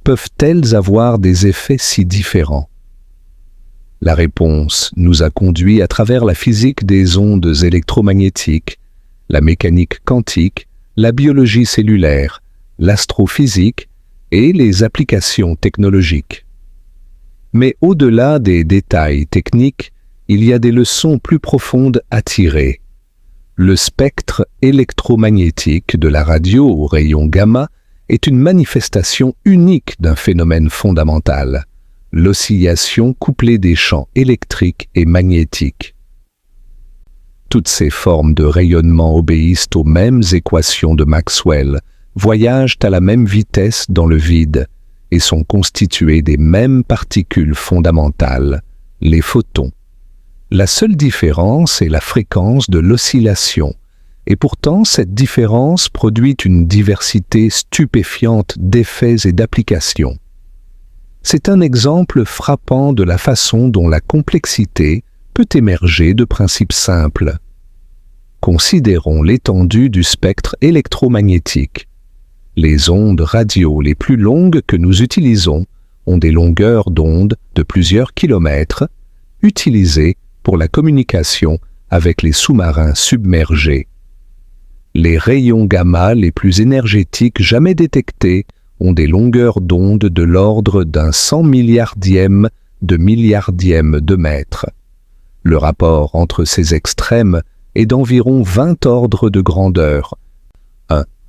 peuvent-elles avoir des effets si différents? La réponse nous a conduits à travers la physique des ondes électromagnétiques, la mécanique quantique, la biologie cellulaire, l'astrophysique et les applications technologiques. Mais au-delà des détails techniques, il y a des leçons plus profondes à tirer. Le spectre électromagnétique de la radio aux rayons gamma est une manifestation unique d'un phénomène fondamental, l'oscillation couplée des champs électriques et magnétiques. Toutes ces formes de rayonnement obéissent aux mêmes équations de Maxwell, voyagent à la même vitesse dans le vide et sont constituées des mêmes particules fondamentales, les photons. La seule différence est la fréquence de l'oscillation, et pourtant cette différence produit une diversité stupéfiante d'effets et d'applications. C'est un exemple frappant de la façon dont la complexité peut émerger de principes simples. Considérons l'étendue du spectre électromagnétique. Les ondes radio les plus longues que nous utilisons ont des longueurs d'onde de plusieurs kilomètres, utilisées pour la communication avec les sous-marins submergés. Les rayons gamma les plus énergétiques jamais détectés ont des longueurs d'onde de l'ordre d'un 100 milliardième de mètre. Le rapport entre ces extrêmes est d'environ 20 ordres de grandeur,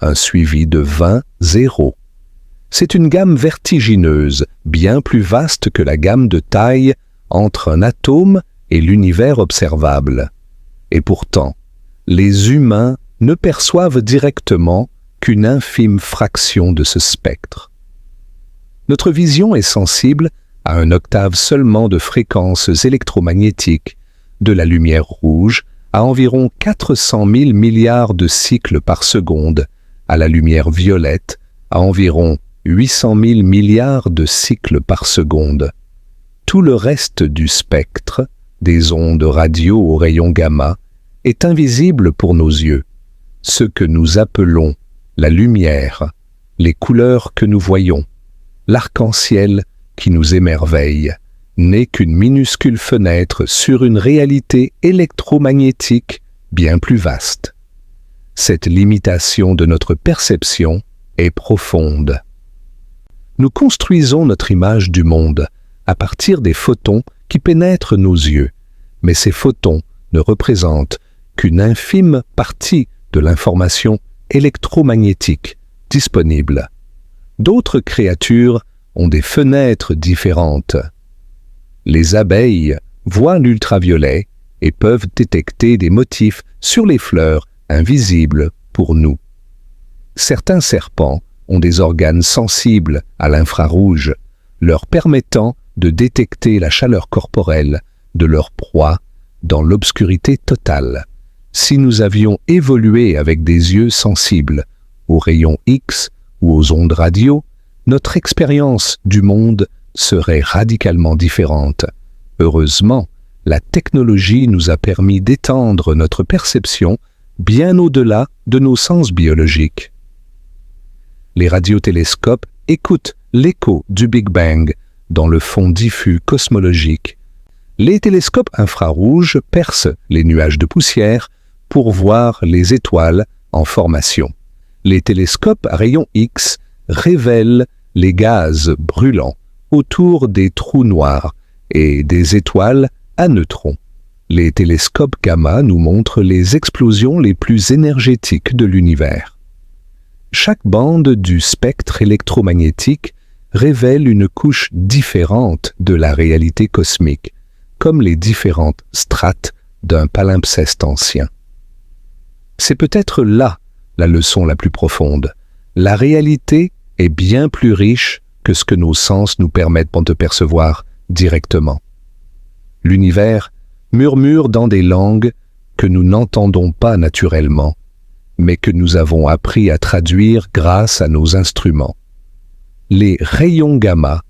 un suivi de 20 zéros. C'est une gamme vertigineuse, bien plus vaste que la gamme de taille entre un atome et l'univers observable. Et pourtant, les humains ne perçoivent directement qu'une infime fraction de ce spectre. Notre vision est sensible à un octave seulement de fréquences électromagnétiques, de la lumière rouge à environ 400 000 milliards de cycles par seconde, à la lumière violette à environ 800 000 milliards de cycles par seconde. Tout le reste du spectre, des ondes radio aux rayons gamma, est invisible pour nos yeux. Ce que nous appelons la lumière, les couleurs que nous voyons, l'arc-en-ciel qui nous émerveille, n'est qu'une minuscule fenêtre sur une réalité électromagnétique bien plus vaste. Cette limitation de notre perception est profonde. Nous construisons notre image du monde à partir des photons qui pénètrent nos yeux, mais ces photons ne représentent qu'une infime partie de l'information électromagnétique disponible. D'autres créatures ont des fenêtres différentes. Les abeilles voient l'ultraviolet et peuvent détecter des motifs sur les fleurs invisibles pour nous. Certains serpents ont des organes sensibles à l'infrarouge, leur permettant de détecter la chaleur corporelle de leur proie dans l'obscurité totale. Si nous avions évolué avec des yeux sensibles aux rayons X ou aux ondes radio, notre expérience du monde serait radicalement différente. Heureusement, la technologie nous a permis d'étendre notre perception bien au-delà de nos sens biologiques. Les radiotélescopes écoutent l'écho du Big Bang dans le fond diffus cosmologique. Les télescopes infrarouges percent les nuages de poussière pour voir les étoiles en formation. Les télescopes à rayons X révèlent les gaz brûlants autour des trous noirs et des étoiles à neutrons. Les télescopes gamma nous montrent les explosions les plus énergétiques de l'univers. Chaque bande du spectre électromagnétique révèle une couche différente de la réalité cosmique, comme les différentes strates d'un palimpseste ancien. C'est peut-être là la leçon la plus profonde. La réalité est bien plus riche que ce que nos sens nous permettent de percevoir directement. L'univers murmure dans des langues que nous n'entendons pas naturellement, mais que nous avons appris à traduire grâce à nos instruments. Les rayons gamma,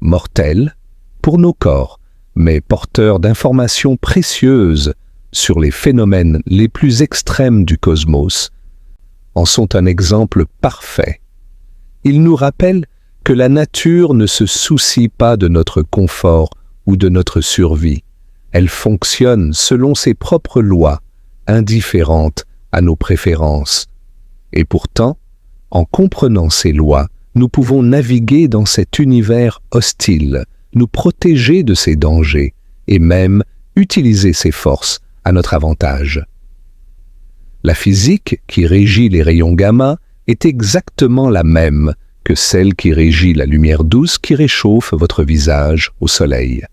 mortels pour nos corps, mais porteurs d'informations précieuses sur les phénomènes les plus extrêmes du cosmos, en sont un exemple parfait. Ils nous rappellent que la nature ne se soucie pas de notre confort ou de notre survie. Elle fonctionne selon ses propres lois, indifférentes à nos préférences. Et pourtant, en comprenant ces lois, nous pouvons naviguer dans cet univers hostile, nous protéger de ses dangers et même utiliser ses forces à notre avantage. La physique qui régit les rayons gamma est exactement la même que celle qui régit la lumière douce qui réchauffe votre visage au soleil.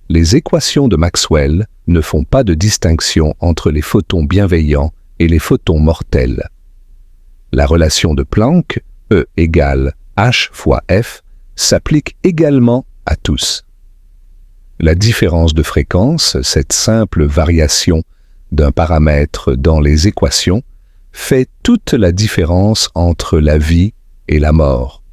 Les équations de Maxwell ne font pas de distinction entre les photons bienveillants et les photons mortels. La relation de Planck, E égale H fois F, s'applique également à tous. La différence de fréquence, cette simple variation d'un paramètre dans les équations, fait toute la différence entre la vie et la mort.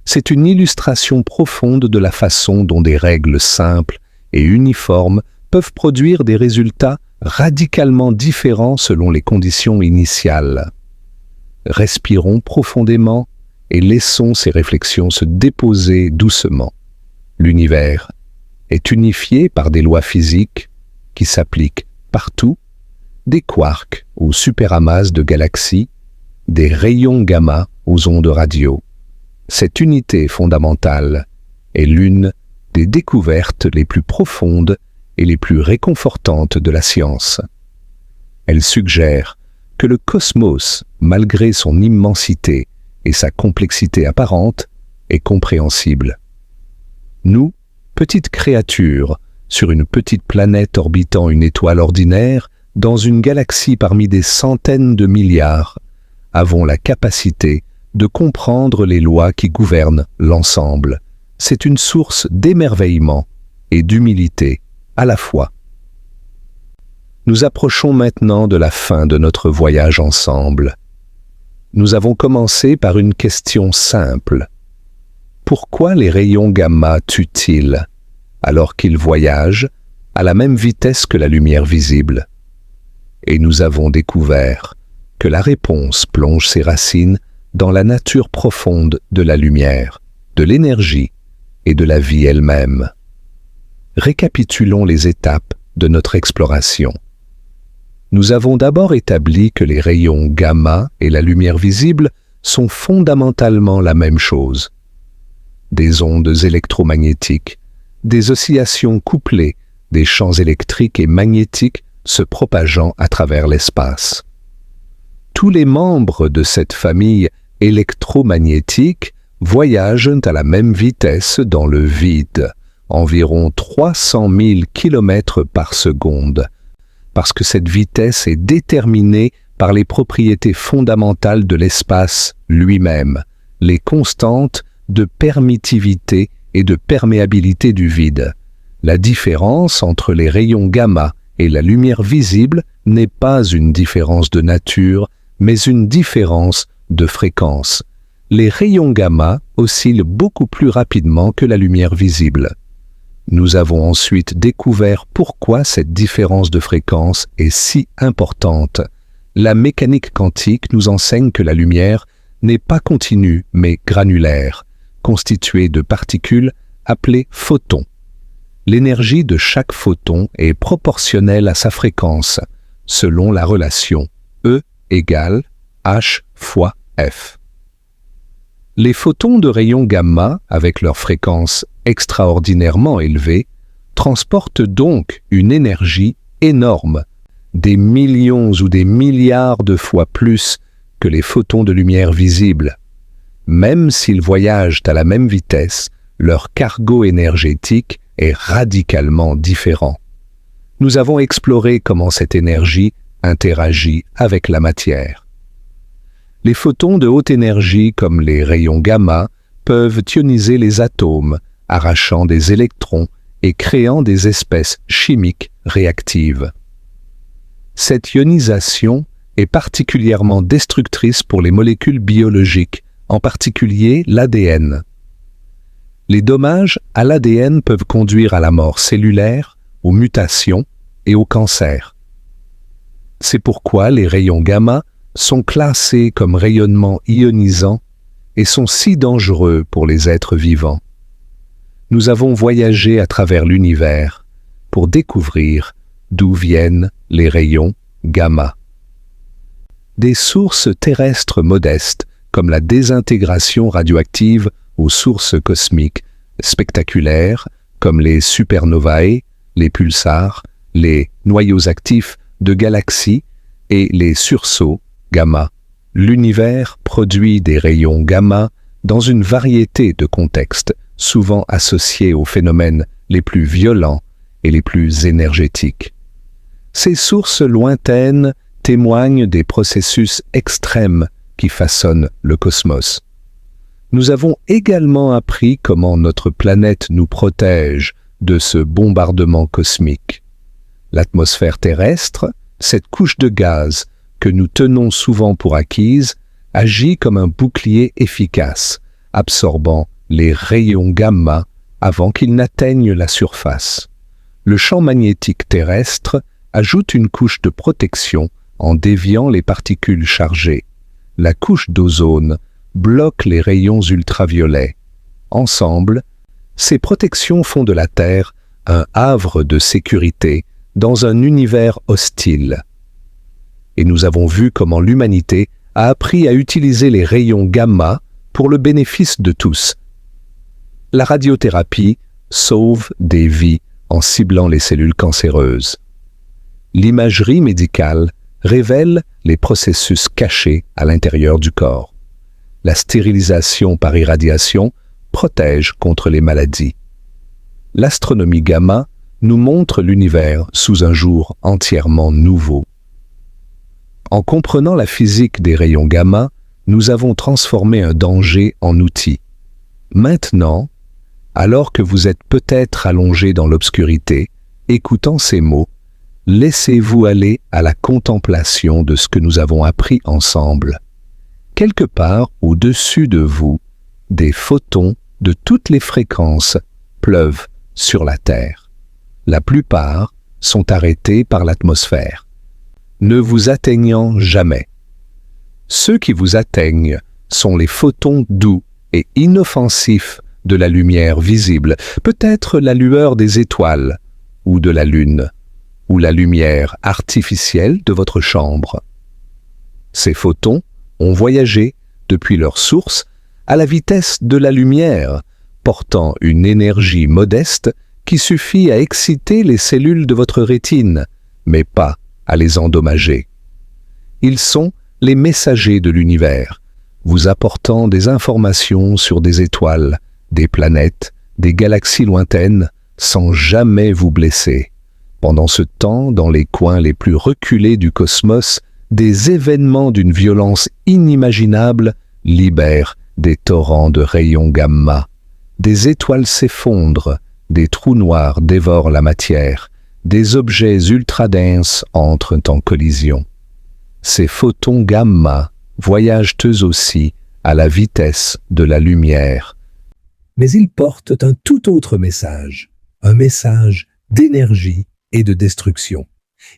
C'est une illustration profonde de la façon dont des règles simples et uniformes peuvent produire des résultats radicalement différents selon les conditions initiales. Respirons profondément et laissons ces réflexions se déposer doucement. L'univers est unifié par des lois physiques qui s'appliquent partout, des quarks aux superamas de galaxies, des rayons gamma aux ondes radio. Cette unité fondamentale est l'une des découvertes les plus profondes et les plus réconfortantes de la science. Elle suggère que le cosmos, malgré son immensité et sa complexité apparente, est compréhensible. Nous, petites créatures, sur une petite planète orbitant une étoile ordinaire, dans une galaxie parmi des centaines de milliards, avons la capacité de comprendre les lois qui gouvernent l'ensemble. C'est une source d'émerveillement et d'humilité à la fois. Nous approchons maintenant de la fin de notre voyage ensemble. Nous avons commencé par une question simple. Pourquoi les rayons gamma tuent-ils alors qu'ils voyagent à la même vitesse que la lumière visible? Et nous avons découvert que la réponse plonge ses racines dans la nature profonde de la lumière, de l'énergie et de la vie elle-même. Récapitulons les étapes de notre exploration. Nous avons d'abord établi que les rayons gamma et la lumière visible sont fondamentalement la même chose. des ondes électromagnétiques, des oscillations couplées, des champs électriques et magnétiques se propageant à travers l'espace. Tous les membres de cette famille électromagnétique voyagent à la même vitesse dans le vide, environ 300 000 km par seconde, parce que cette vitesse est déterminée par les propriétés fondamentales de l'espace lui-même, les constantes de permittivité et de perméabilité du vide. La différence entre les rayons gamma et la lumière visible n'est pas une différence de nature, mais une différence de fréquence. Les rayons gamma oscillent beaucoup plus rapidement que la lumière visible. Nous avons ensuite découvert pourquoi cette différence de fréquence est si importante. La mécanique quantique nous enseigne que la lumière n'est pas continue mais granulaire, constituée de particules appelées photons. L'énergie de chaque photon est proportionnelle à sa fréquence, selon la relation E égale H fois F. Les photons de rayons gamma, avec leur fréquence extraordinairement élevée, transportent donc une énergie énorme, des millions ou des milliards de fois plus que les photons de lumière visible. Même s'ils voyagent à la même vitesse, leur cargo énergétique est radicalement différent. Nous avons exploré comment cette énergie interagit avec la matière. Les photons de haute énergie, comme les rayons gamma, peuvent ioniser les atomes, arrachant des électrons et créant des espèces chimiques réactives. Cette ionisation est particulièrement destructrice pour les molécules biologiques, en particulier l'ADN. Les dommages à l'ADN peuvent conduire à la mort cellulaire, aux mutations et au cancer. C'est pourquoi les rayons gamma sont classés comme rayonnements ionisants et sont si dangereux pour les êtres vivants. Nous avons voyagé à travers l'univers pour découvrir d'où viennent les rayons gamma. Des sources terrestres modestes, comme la désintégration radioactive aux sources cosmiques spectaculaires, comme les supernovae, les pulsars, les noyaux actifs de galaxies et les sursauts gamma. L'univers produit des rayons gamma dans une variété de contextes, souvent associés aux phénomènes les plus violents et les plus énergétiques. Ces sources lointaines témoignent des processus extrêmes qui façonnent le cosmos. Nous avons également appris comment notre planète nous protège de ce bombardement cosmique. L'atmosphère terrestre, cette couche de gaz que nous tenons souvent pour acquise, agit comme un bouclier efficace, absorbant les rayons gamma avant qu'ils n'atteignent la surface. Le champ magnétique terrestre ajoute une couche de protection en déviant les particules chargées. La couche d'ozone bloque les rayons ultraviolets. Ensemble, ces protections font de la Terre un havre de sécurité dans un univers hostile. Et nous avons vu comment l'humanité a appris à utiliser les rayons gamma pour le bénéfice de tous. La radiothérapie sauve des vies en ciblant les cellules cancéreuses. L'imagerie médicale révèle les processus cachés à l'intérieur du corps. La stérilisation par irradiation protège contre les maladies. L'astronomie gamma nous montre l'univers sous un jour entièrement nouveau. En comprenant la physique des rayons gamma, nous avons transformé un danger en outil. Maintenant, alors que vous êtes peut-être allongé dans l'obscurité, écoutant ces mots, laissez-vous aller à la contemplation de ce que nous avons appris ensemble. Quelque part au-dessus de vous, des photons de toutes les fréquences pleuvent sur la Terre. La plupart sont arrêtés par l'atmosphère, ne vous atteignant jamais. Ceux qui vous atteignent sont les photons doux et inoffensifs de la lumière visible, peut-être la lueur des étoiles ou de la lune, ou la lumière artificielle de votre chambre. Ces photons ont voyagé depuis leur source à la vitesse de la lumière portant une énergie modeste qui suffit à exciter les cellules de votre rétine, mais pas à les endommager. Ils sont les messagers de l'univers, vous apportant des informations sur des étoiles, des planètes, des galaxies lointaines, sans jamais vous blesser. Pendant ce temps, dans les coins les plus reculés du cosmos, des événements d'une violence inimaginable libèrent des torrents de rayons gamma. Des étoiles s'effondrent, des trous noirs dévorent la matière, des objets ultra-denses entrent en collision. Ces photons gamma voyagent eux aussi à la vitesse de la lumière. Mais ils portent un tout autre message, un message d'énergie et de destruction.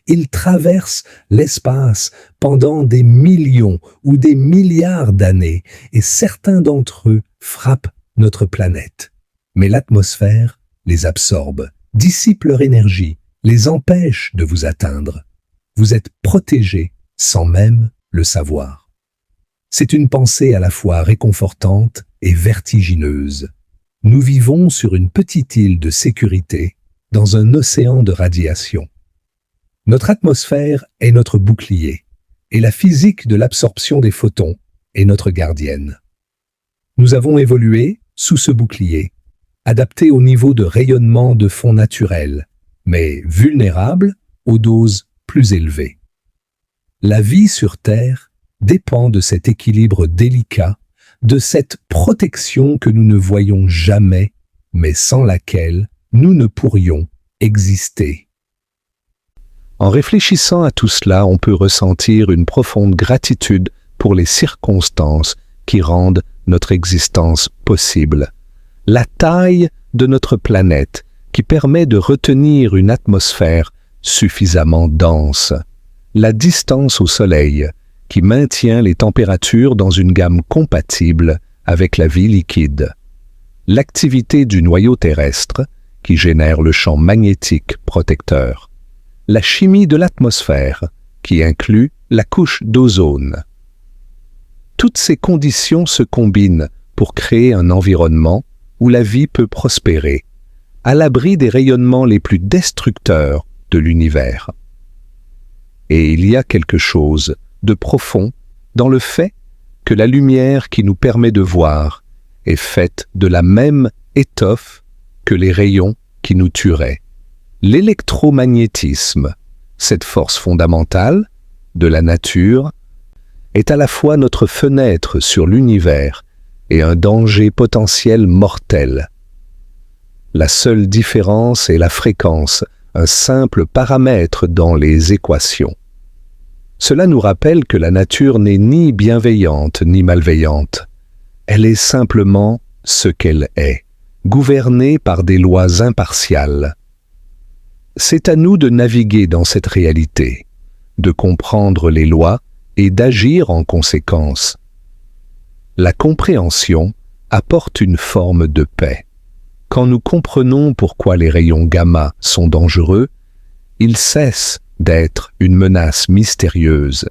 Ils traversent l'espace pendant des millions ou des milliards d'années et certains d'entre eux frappent notre planète. Mais l'atmosphère les absorbe, dissipe leur énergie, les empêche de vous atteindre. Vous êtes protégés sans même le savoir. C'est une pensée à la fois réconfortante et vertigineuse. Nous vivons sur une petite île de sécurité dans un océan de radiation. Notre atmosphère est notre bouclier et la physique de l'absorption des photons est notre gardienne. Nous avons évolué sous ce bouclier, adaptés au niveau de rayonnement de fond naturel, mais vulnérables aux doses plus élevées. La vie sur Terre dépend de cet équilibre délicat, de cette protection que nous ne voyons jamais, mais sans laquelle nous ne pourrions exister. En réfléchissant à tout cela, on peut ressentir une profonde gratitude pour les circonstances qui rendent notre existence possible. La taille de notre planète qui permet de retenir une atmosphère suffisamment dense. La distance au Soleil qui maintient les températures dans une gamme compatible avec la vie liquide. L'activité du noyau terrestre qui génère le champ magnétique protecteur. La chimie de l'atmosphère qui inclut la couche d'ozone. Toutes ces conditions se combinent pour créer un environnement où la vie peut prospérer, à l'abri des rayonnements les plus destructeurs de l'univers. Et il y a quelque chose de profond dans le fait que la lumière qui nous permet de voir est faite de la même étoffe que les rayons qui nous tueraient. L'électromagnétisme, cette force fondamentale de la nature, est à la fois notre fenêtre sur l'univers et un danger potentiel mortel. La seule différence est la fréquence, un simple paramètre dans les équations. Cela nous rappelle que la nature n'est ni bienveillante ni malveillante. Elle est simplement ce qu'elle est, gouvernée par des lois impartiales. C'est à nous de naviguer dans cette réalité, de comprendre les lois et d'agir en conséquence. La compréhension apporte une forme de paix. Quand nous comprenons pourquoi les rayons gamma sont dangereux, ils cessent d'être une menace mystérieuse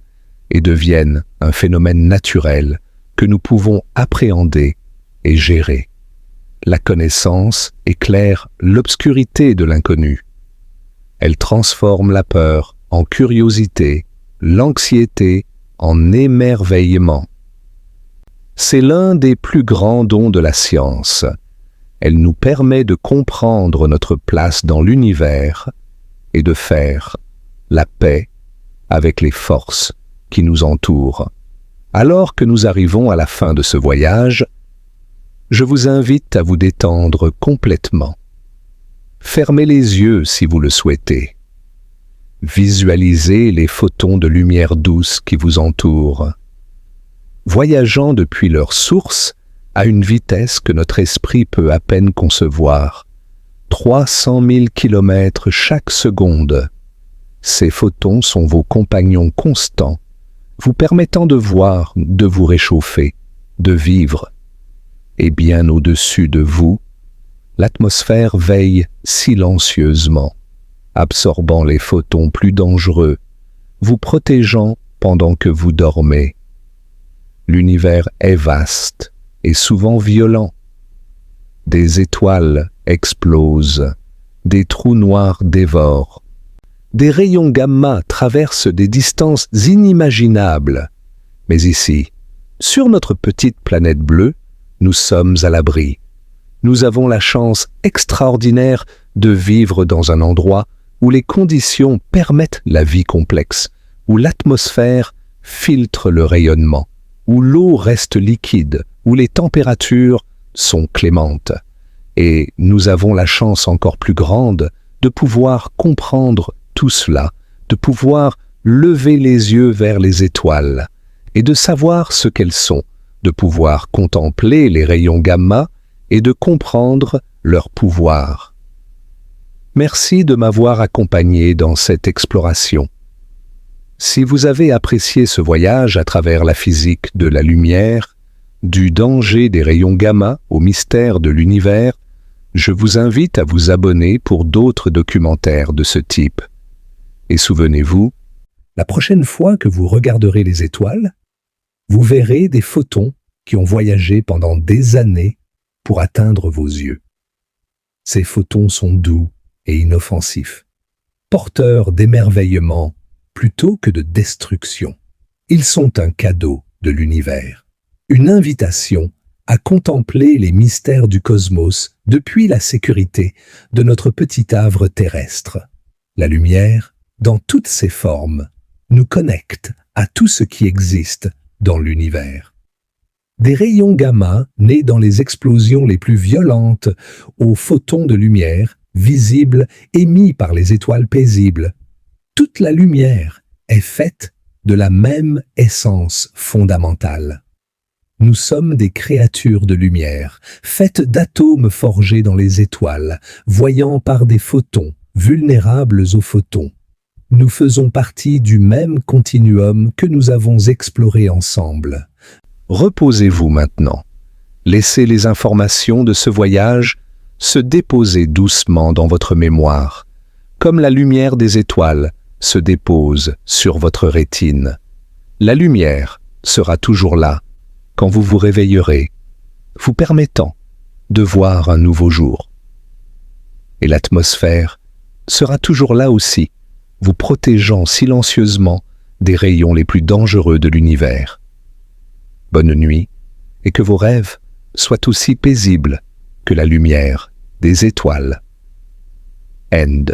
et deviennent un phénomène naturel que nous pouvons appréhender et gérer. La connaissance éclaire l'obscurité de l'inconnu. Elle transforme la peur en curiosité, l'anxiété en émerveillement. C'est l'un des plus grands dons de la science. Elle nous permet de comprendre notre place dans l'univers et de faire la paix avec les forces qui nous entourent. Alors que nous arrivons à la fin de ce voyage, je vous invite à vous détendre complètement. Fermez les yeux si vous le souhaitez. Visualisez les photons de lumière douce qui vous entourent. Voyageant depuis leur source à une vitesse que notre esprit peut à peine concevoir, 300 000 kilomètres chaque seconde. Ces photons sont vos compagnons constants, vous permettant de voir, de vous réchauffer, de vivre. Et bien au-dessus de vous, l'atmosphère veille silencieusement, absorbant les photons plus dangereux, vous protégeant pendant que vous dormez. L'univers est vaste et souvent violent. des étoiles explosent, des trous noirs dévorent. Des rayons gamma traversent des distances inimaginables. Mais ici, sur notre petite planète bleue, nous sommes à l'abri. Nous avons la chance extraordinaire de vivre dans un endroit où les conditions permettent la vie complexe, où l'atmosphère filtre le rayonnement, où l'eau reste liquide, où les températures sont clémentes. Et nous avons la chance encore plus grande de pouvoir comprendre tout cela, de pouvoir lever les yeux vers les étoiles et de savoir ce qu'elles sont, de pouvoir contempler les rayons gamma et de comprendre leur pouvoir. Merci de m'avoir accompagné dans cette exploration. Si vous avez apprécié ce voyage à travers la physique de la lumière, du danger des rayons gamma au mystère de l'univers, je vous invite à vous abonner pour d'autres documentaires de ce type. Et souvenez-vous, la prochaine fois que vous regarderez les étoiles, vous verrez des photons qui ont voyagé pendant des années pour atteindre vos yeux. Ces photons sont doux et inoffensifs, porteurs d'émerveillement plutôt que de destruction. Ils sont un cadeau de l'univers, une invitation à contempler les mystères du cosmos depuis la sécurité de notre petit havre terrestre. La lumière, dans toutes ses formes, nous connecte à tout ce qui existe dans l'univers. Des rayons gamma nés dans les explosions les plus violentes aux photons de lumière visibles émis par les étoiles paisibles. Toute la lumière est faite de la même essence fondamentale. Nous sommes des créatures de lumière, faites d'atomes forgés dans les étoiles, voyant par des photons, vulnérables aux photons. Nous faisons partie du même continuum que nous avons exploré ensemble. Reposez-vous maintenant. Laissez les informations de ce voyage se déposer doucement dans votre mémoire, comme la lumière des étoiles se dépose sur votre rétine. La lumière sera toujours là quand vous vous réveillerez, vous permettant de voir un nouveau jour. Et l'atmosphère sera toujours là aussi, vous protégeant silencieusement des rayons les plus dangereux de l'univers. Bonne nuit, et que vos rêves soient aussi paisibles que la lumière des étoiles. End.